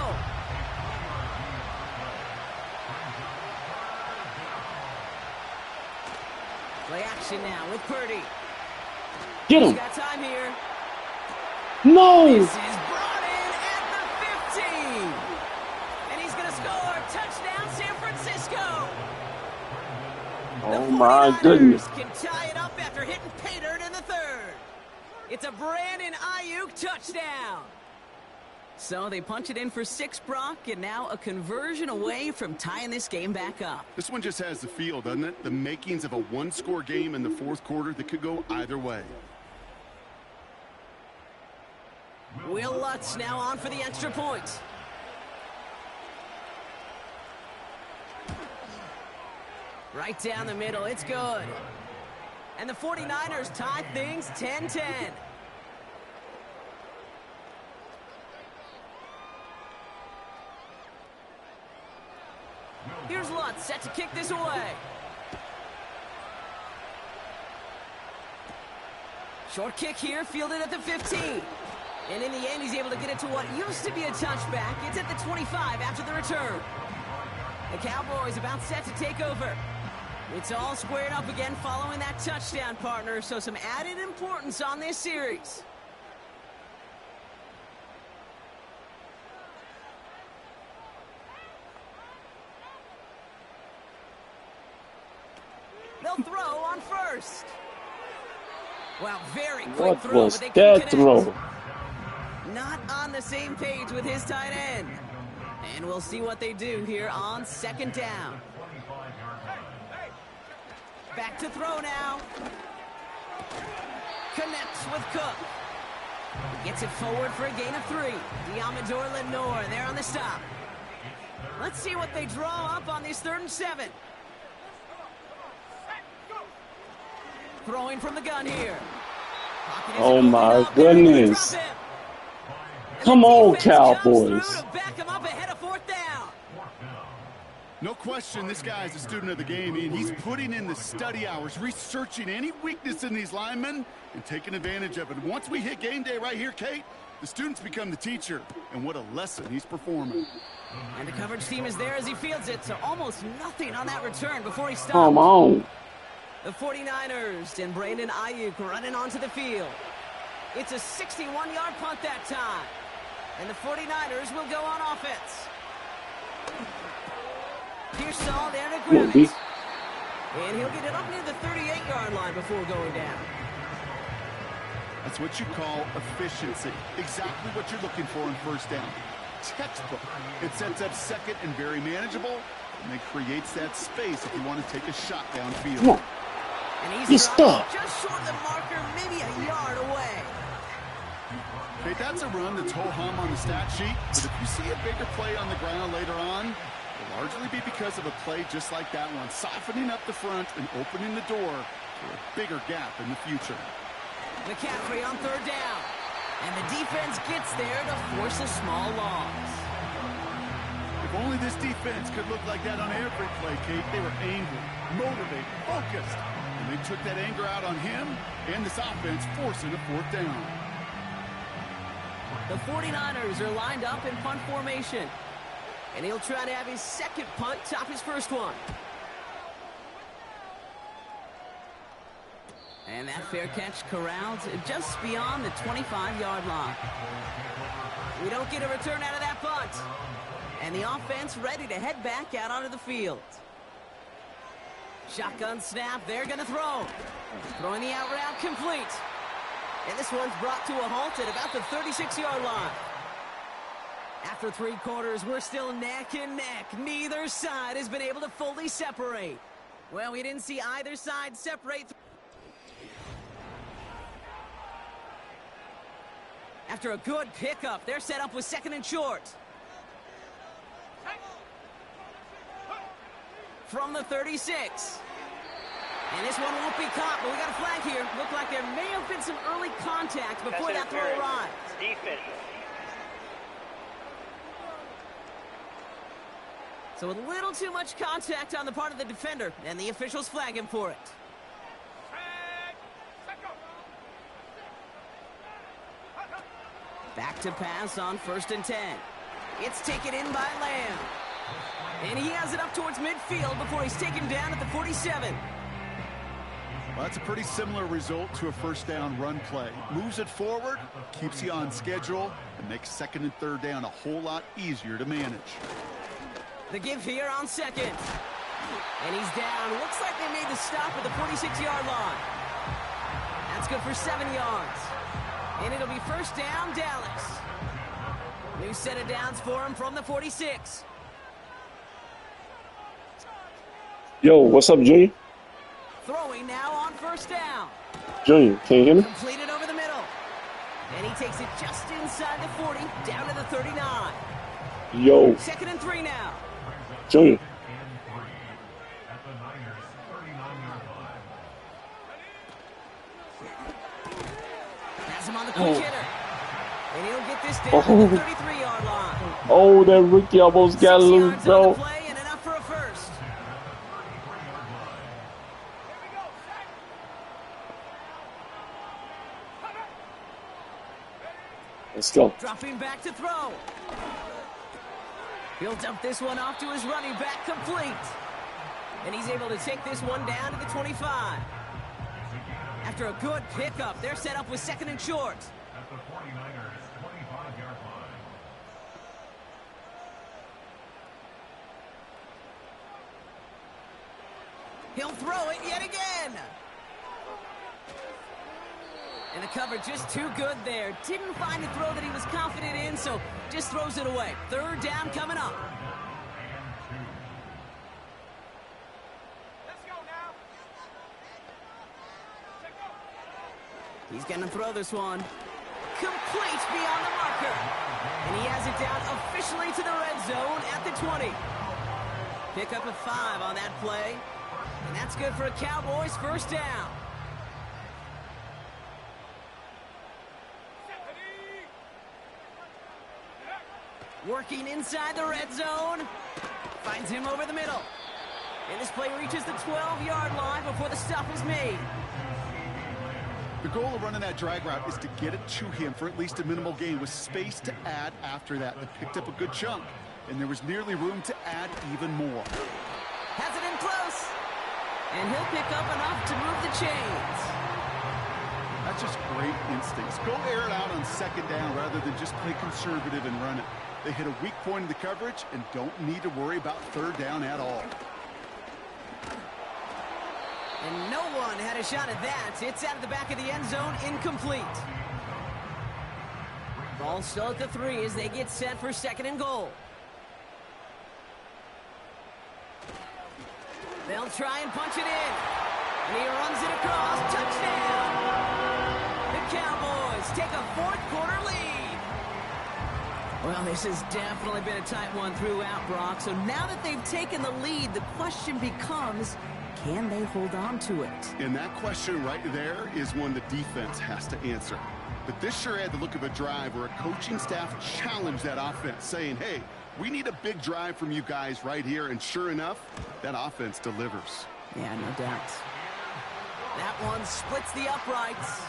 Play action now with Purdy. Get He's him. got time here. No. This is brought in at the 15. And he's going to score. Touchdown, San Francisco. Oh, The my 49ers goodness. can tie it up after hitting pay dirt in the 3rd. It's a Brandon Ayuk touchdown. So they punch it in for 6, Brock, and now a conversion away from tying this game back up. This one just has the feel, doesn't it? The makings of a one-score game in the 4th quarter that could go either way. Will Lutz now on for the extra point. Right down the middle, it's good. And the 49ers tie things 10-10. Here's Lutz set to kick this away. Short kick here, fielded at the 15. And in the end, he's able to get it to what used to be a touchback. It's at the 25 after the return. The Cowboys about set to take over. It's all squared up again following that touchdown, partner. So some added importance on this series. They'll throw on first. Wow, very quick What throw, was but they couldn't that connect. throw? Not on the same page with his tight end. And we'll see what they do here on 2nd down. Back to throw now. Connects with Cook. Gets it forward for a gain of 3. Diamador Lenore there on the stop. Let's see what they draw up on this 3rd and 7. Throwing from the gun here. Pocket is Oh, open my up. They're able to goodness. drop him. And Come the on, defense comes Cowboys. through to back him up ahead of 4th down. No question, this guy is a student of the game, and he's putting in the study hours, researching any weakness in these linemen and taking advantage of it. Once we hit game day right here, Kate, the students become the teacher, and what a lesson he's performing. And the coverage team is there as he fields it, so almost nothing on that return before he stops. Come on. The 49ers and Brandon Ayuk running onto the field. It's a 61-yard punt that time. And the 49ers will go on offense. Pearsall there to grab it. And he'll get it up near the 38-yard line before going down. That's what you call efficiency. Exactly what you're looking for in 1st down. Textbook. It sets up 2nd and very manageable, and it creates that space if you want to take a shot downfield. Come on. And he's Get dropped stuck. just short of the marker, maybe a yard away. Okay, that's a run that's ho-hum on the stat sheet, but if you see a bigger play on the ground later on, it'll largely be because of a play just like that one, softening up the front and opening the door for a bigger gap in the future. McCaffrey on 3rd down. And the defense gets there to force a small loss. If only this defense could look like that on every play, Kate. They were angry, motivated, focused, and they took that anger out on him and this offense, forcing a 4th down. The 49ers are lined up in punt formation. And he'll try to have his 2nd punt top his 1st one. And that fair catch corralled just beyond the 25-yard line. We don't get a return out of that punt. And the offense ready to head back out onto the field. Shotgun snap, they're going to throw. Throwing the out route complete. And this one's brought to a halt at about the 36-yard line. After 3 quarters, we're still neck and neck. Neither side has been able to fully separate. Well, we didn't see either side separate. After a good pickup, they're set up with 2nd and short. From the 36. And this one won't be caught, but we got a flag here. Looked like there may have been some early contact before that throw arrived. Defense. So a little too much contact on the part of the defender, and the officials flag him for it. Back to pass on 1st and 10. It's taken in by Lamb. And he has it up towards midfield before he's taken down at the 47. Well, that's a pretty similar result to a 1st down run play. Moves it forward, keeps you on schedule, and makes 2nd and 3rd down a whole lot easier to manage. The give here on 2nd. And he's down. Looks like they made the stop at the 46-yard line. That's good for 7 yards. And it'll be 1st down, Dallas. New set of downs for him from the 46. Yo, what's up, Junior? Throwing now on 1st down. Junior, can you hear me? Completed over the middle. And he takes it just inside the 40, down to the 39. Yo, 2nd and 3 now. Junior. At the Niners' 39-yard line. Has him on the quick hitter. And he'll get this down to the 33-yard line. Oh, that rookie almost got 6 loose, yards on bro. the play and enough for a first. Let's go. Dropping back to throw. He'll dump this one off to his running back, complete. And he's able to take this one down to the 25. After a good pickup, they're set up with 2nd and short. At the 49ers' 25-yard line. He'll throw it yet again. And the cover just too good there. Didn't find a throw that he was confident in, so just throws it away. 3rd down coming up. He's going to throw this one. Complete beyond the marker. And he has it down officially to the red zone at the 20. Pick up a 5 on that play. And that's good for a Cowboys 1st down. Working inside the red zone. Finds him over the middle. And this play reaches the 12-yard line before the stop is made. The goal of running that drag route is to get it to him for at least a minimal gain with space to add after that. They picked up a good chunk, and there was nearly room to add even more. Has it in close. And he'll pick up enough to move the chains. That's just great instincts. Go air it out on 2nd down rather than just play conservative and run it. They hit a weak point in the coverage and don't need to worry about 3rd down at all. And no one had a shot at that. It's out of the back of the end zone, incomplete. Ball still at the 3 as they get set for 2nd and goal. They'll try and punch it in. And he runs it across. Touchdown! The Cowboys take a 4th quarter lead. Well, this has definitely been a tight one throughout, Brock. So now that they've taken the lead, the question becomes, can they hold on to it? And that question right there is one the defense has to answer. But this sure had the look of a drive where a coaching staff challenged that offense, saying, hey, we need a big drive from you guys right here. And sure enough, that offense delivers. Yeah, no doubt. That one splits the uprights.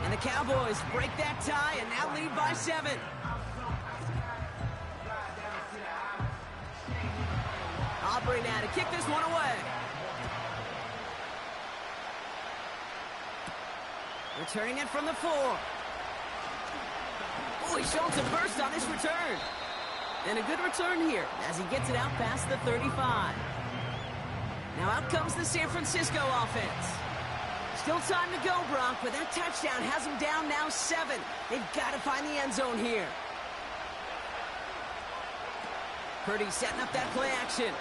And the Cowboys break that tie and now lead by 7. Aubrey now to kick this one away. Returning it from the 4. Oh, he's showing some burst on this return. And a good return here as he gets it out past the 35. Now out comes the San Francisco offense. Still time to go, Brock, but that touchdown has them down now 7. They've got to find the end zone here. Purdy setting up that play action.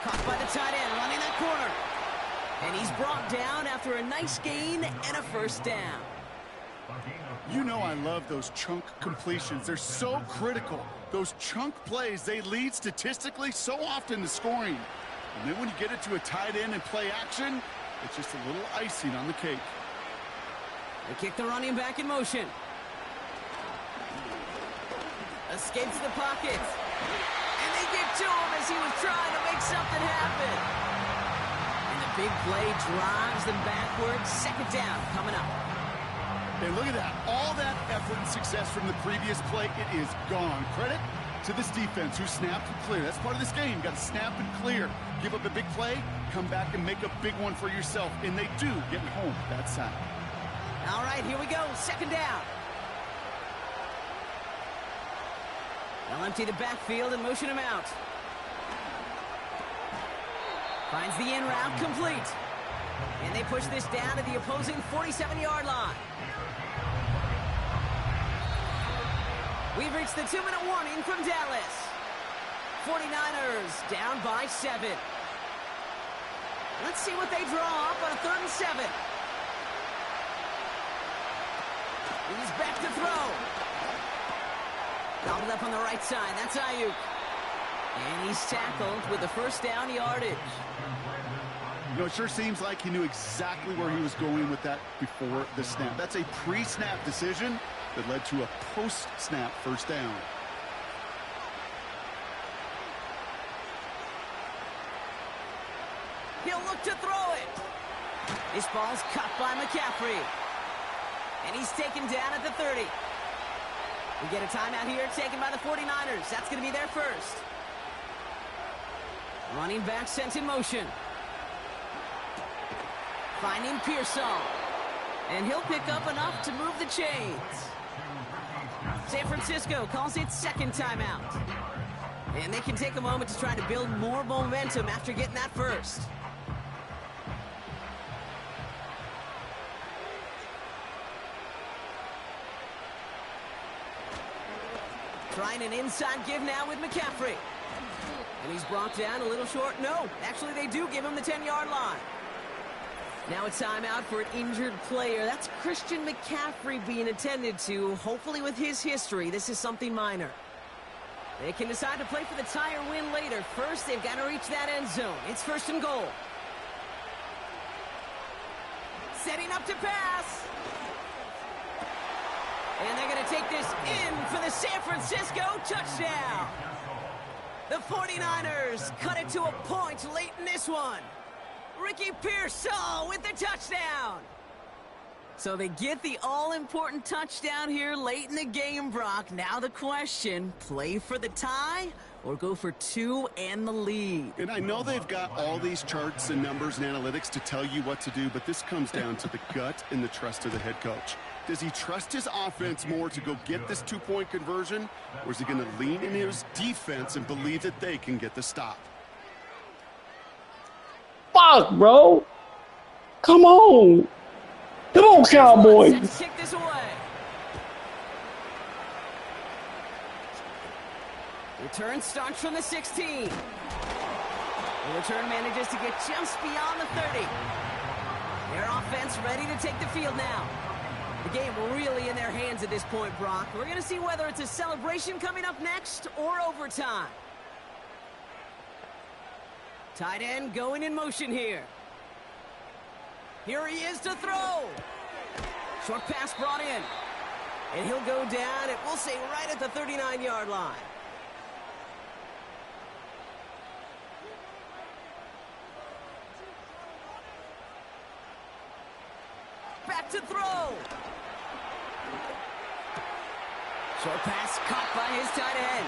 Caught by the tight end, running that corner. And he's brought down after a nice gain and a first down. You know I love those chunk completions. They're so critical. Those chunk plays, they lead statistically so often to scoring. And then when you get it to a tight end and play action, it's just a little icing on the cake. They kick the running back in motion. Escapes the pocket. And they get to him as he was trying to make something happen. And the big play drives them backwards. Second down coming up. And look at that. All that effort and success from the previous play, it is gone. Credit to this defense who snapped and clear. That's part of this game. Got to snap and clear. Give up a big play, come back and make a big one for yourself. And they do, getting home that side. All right, here we go. Second down. They'll empty the backfield and motion him out. Finds the in route complete. And they push this down to the opposing 47-yard line. We've reached the 2-minute warning from Dallas. 49ers down by 7. Let's see what they draw up on a 3rd and 7. He's back to throw. Gobbled up on the right side. That's Ayuk. And he's tackled with the first down yardage. You know, it sure seems like he knew exactly where he was going with that before the snap. That's a pre-snap decision that led to a post-snap first down. He'll look to throw it. This ball's caught by McCaffrey. And he's taken down at the 30. We get a timeout here taken by the 49ers. That's going to be their first. Running back sent in motion. Finding Pearsall. And he'll pick up enough to move the chains. San Francisco calls it second timeout. And they can take a moment to try to build more momentum after getting that first. Trying an inside give now with McCaffrey. And he's brought down a little short. No, actually they do give him the 10-yard line. Now it's timeout for an injured player. That's Christian McCaffrey being attended to. Hopefully with his history, this is something minor. They can decide to play for the tie or win later. First, they've got to reach that end zone. It's 1st and goal. Setting up to pass. And they're going to take this in for the San Francisco touchdown. The 49ers cut it to a point late in this one. Ricky Pearsall with the touchdown. So they get the all-important touchdown here late in the game, Brock. Now the question, play for the tie or go for 2 and the lead? And I know they've got all these charts and numbers and analytics to tell you what to do, but this comes down to the gut and the trust of the head coach. Does he trust his offense more to go get this 2-point conversion, or is he going to lean in his defense and believe that they can get the stop? Fuck, bro. Come on. Come on, Cowboys. Let's kick this away. Return starts from the 16. The return manages to get just beyond the 30. Their offense ready to take the field now. The game really in their hands at this point, Brock. We're going to see whether it's a celebration coming up next or overtime. Tight end going in motion here. Here he is to throw. Short pass brought in. And he'll go down, and we'll say right at the 39-yard line. Back to throw. Short pass caught by his tight end.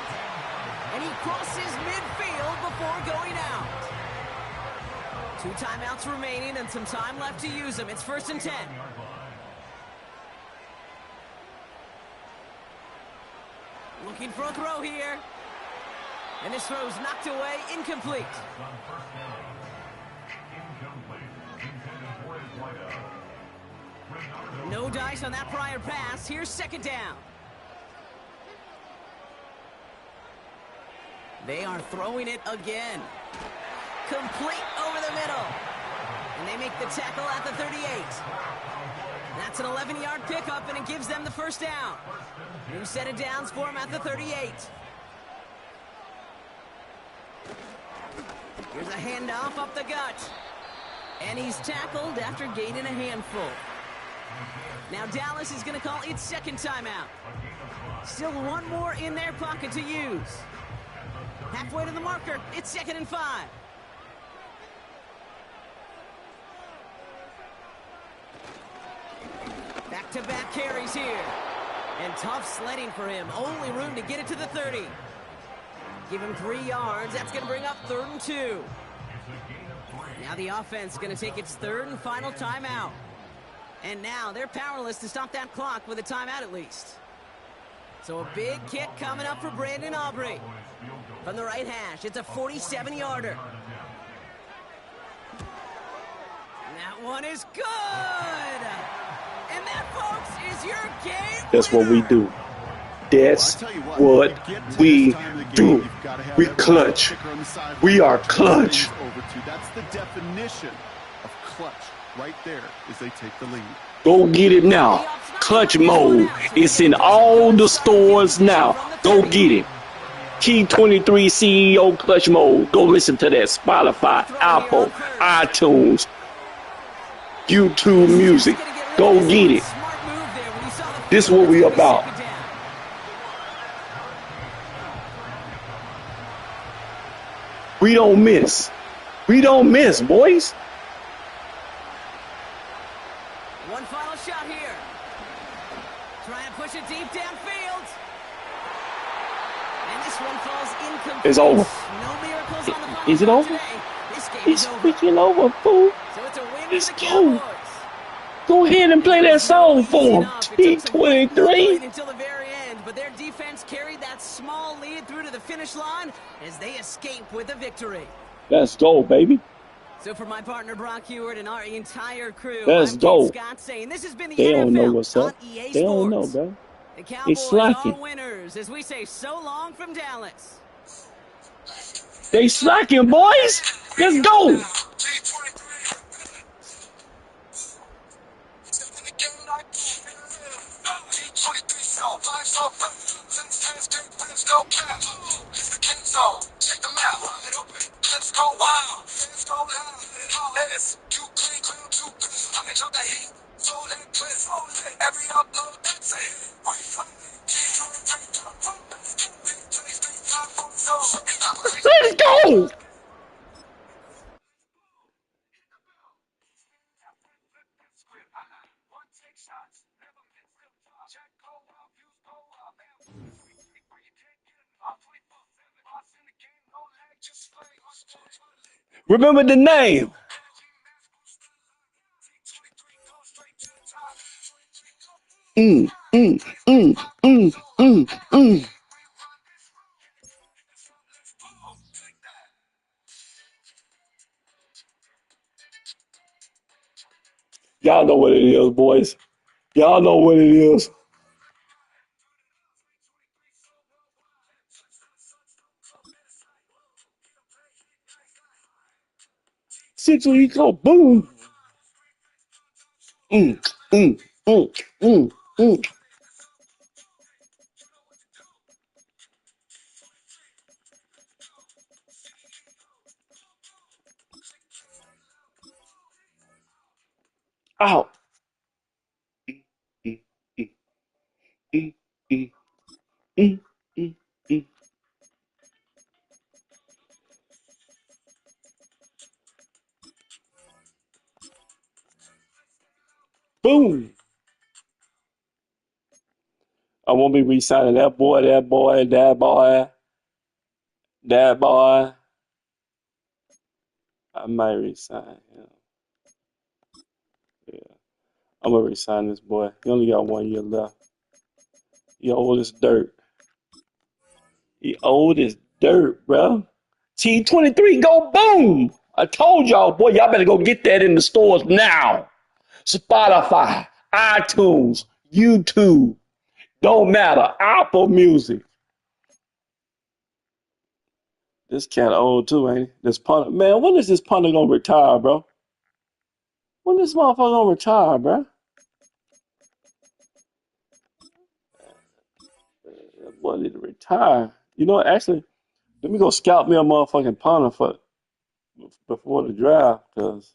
And he crosses midfield before going out. 2 timeouts remaining and some time left to use them. It's 1st and 10. Looking for a throw here. And this throw's knocked away, incomplete. On first down. Incomplete. Intended for his wideout. Bernardo. No dice on that prior pass. Here's second down. They are throwing it again. Complete over the middle. And they make the tackle at the 38. That's an 11-yard pickup, and it gives them the first down. New set of downs for him at the 38. Here's a handoff up the gut. And he's tackled after gaining a handful. Now Dallas is going to call its second timeout. Still one more in their pocket to use. Halfway to the marker, it's 2nd and 5. Back-to-back carries here. And tough sledding for him. Only room to get it to the 30. Give him 3 yards. That's going to bring up 3rd and 2. Now the offense is going to take its 3rd and final timeout. And now they're powerless to stop that clock with a timeout at least. So a big kick coming up for Brandon Aubrey. From the right hash, it's a 47-yarder. That one is good! And that, folks, is your game That's what we winner. do. That's what we do. We clutch. We are clutch. That's the definition of clutch right there as they take the lead. Go get it now. Clutch mode. It's in all the stores now. Go get it. Key 23 CEO Clutch Mode. Go listen to that. Spotify, Apple, iTunes, YouTube Music. Go get it. This is what we about. We don't miss. We don't miss, boys. One final shot here. Try and push it deep downfield. And this one falls incomplete. It's over. No miracles on the Is it over? today. This game It's is over. freaking over, fool. So it's a win Let's for the go. Cowboys. Go ahead and play that song for him. It took some great T23. knuckling until the very end, but their defense carried that small lead through to the finish line as they escape with a victory. Let's go, baby. So for my partner Brock Heward and our entire crew, Let's I'm go. Kate Scott saying this has been the They NFL don't know what's on up. EA They don't know, Sports. bro. The Cowboys slacking. are winners as we say so long from Dallas. They slacking, boys. Let's go. Let's go. Remember the name. Mm, mm, mm, mm, mm, mm. Y'all know what it is, boys. Y'all know what it is. Six weeks go boom. Mm, mm, mm, mm, mm. Out. Mm, mm, mm, mm, mm, mm, mm. Boom. I won't be re-signing that boy, that boy, that boy, that boy. I might re-sign him. Yeah. I'm gonna re-sign this boy. He only got 1 year left. He old as dirt. He old as dirt, bro. T23 go boom. I told y'all, boy, y'all better go get that in the stores now. Spotify, iTunes, YouTube, don't matter. Apple Music. This cat old too, ain't he? This punter, man. When is this punter gonna retire, bro? When this motherfucker gonna retire, bro? That boy need to retire. You know, actually, let me go scout me a motherfucking punter for before the draft, cause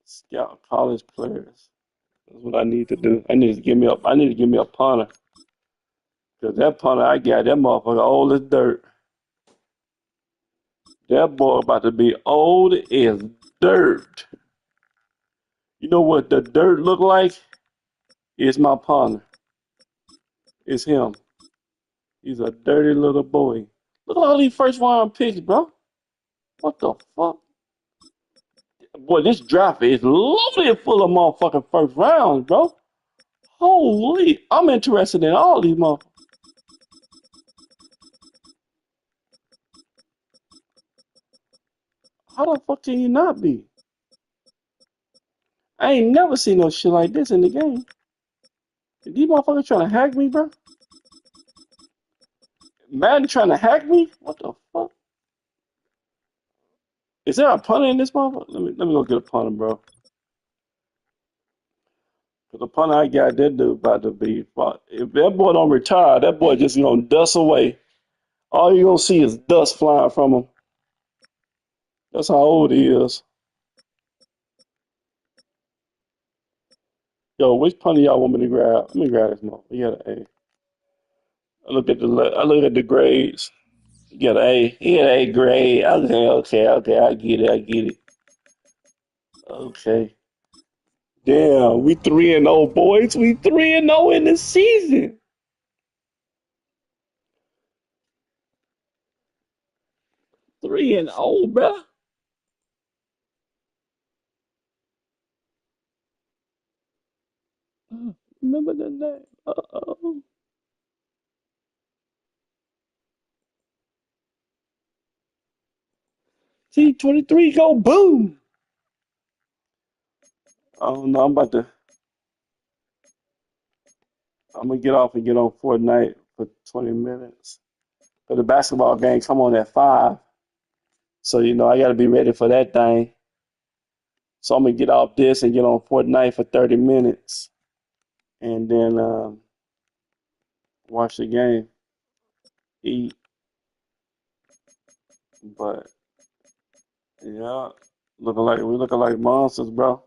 scout college players. That's what I need to do. I need to give me a punter. Cause that punter I got, that motherfucker old as dirt. That boy about to be old as dirt. You know what the dirt look like? It's my punter. It's him. He's a dirty little boy. Look at all these first round picks, bro. What the fuck? Boy, this draft is loaded full of motherfucking first rounds, bro. Holy, I'm interested in all these motherfuckers. How the fuck can you not be? I ain't never seen no shit like this in the game. These motherfuckers trying to hack me, bro? Madden trying to hack me? What the fuck? Is there a punter in this motherfucker? Let me go get a punter, bro. Cause the punter I got, that dude about to be fuck. If that boy don't retire, that boy just gonna dust away. All you gonna see is dust flying from him. That's how old he is. Yo, which punter y'all want me to grab? Let me grab this motherfucker. He got an A. I look at the grades. He got an A. He got an A grade. Okay. I get it. Okay. Damn, we 3-0, boys. We 3-0 in the season. 3-0, bruh. Remember the name? Uh-oh. T23 go boom. Oh no, I'm gonna get off and get on Fortnite for 20 minutes. But the basketball game come on at 5. So I gotta be ready for that thing. So I'm gonna get off this and get on Fortnite for 30 minutes and then watch the game, eat. But yeah, we looking like monsters, bro.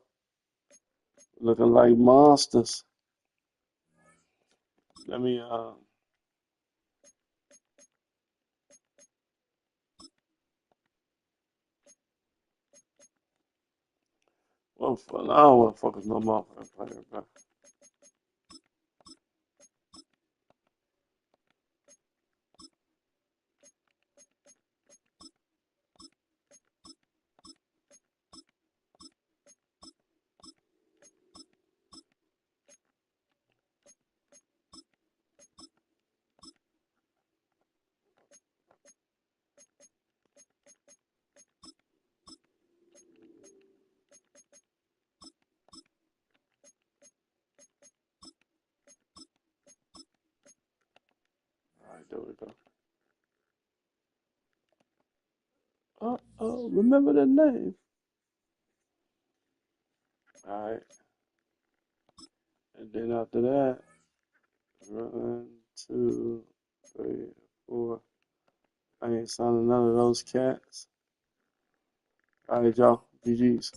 Looking like monsters. Let me I don't want to focus no more on that player, bro. All right, there we go. Remember the name. All right, and then after that, 1, 2, 3, 4. I ain't signing none of those cats. All right, y'all. GG's.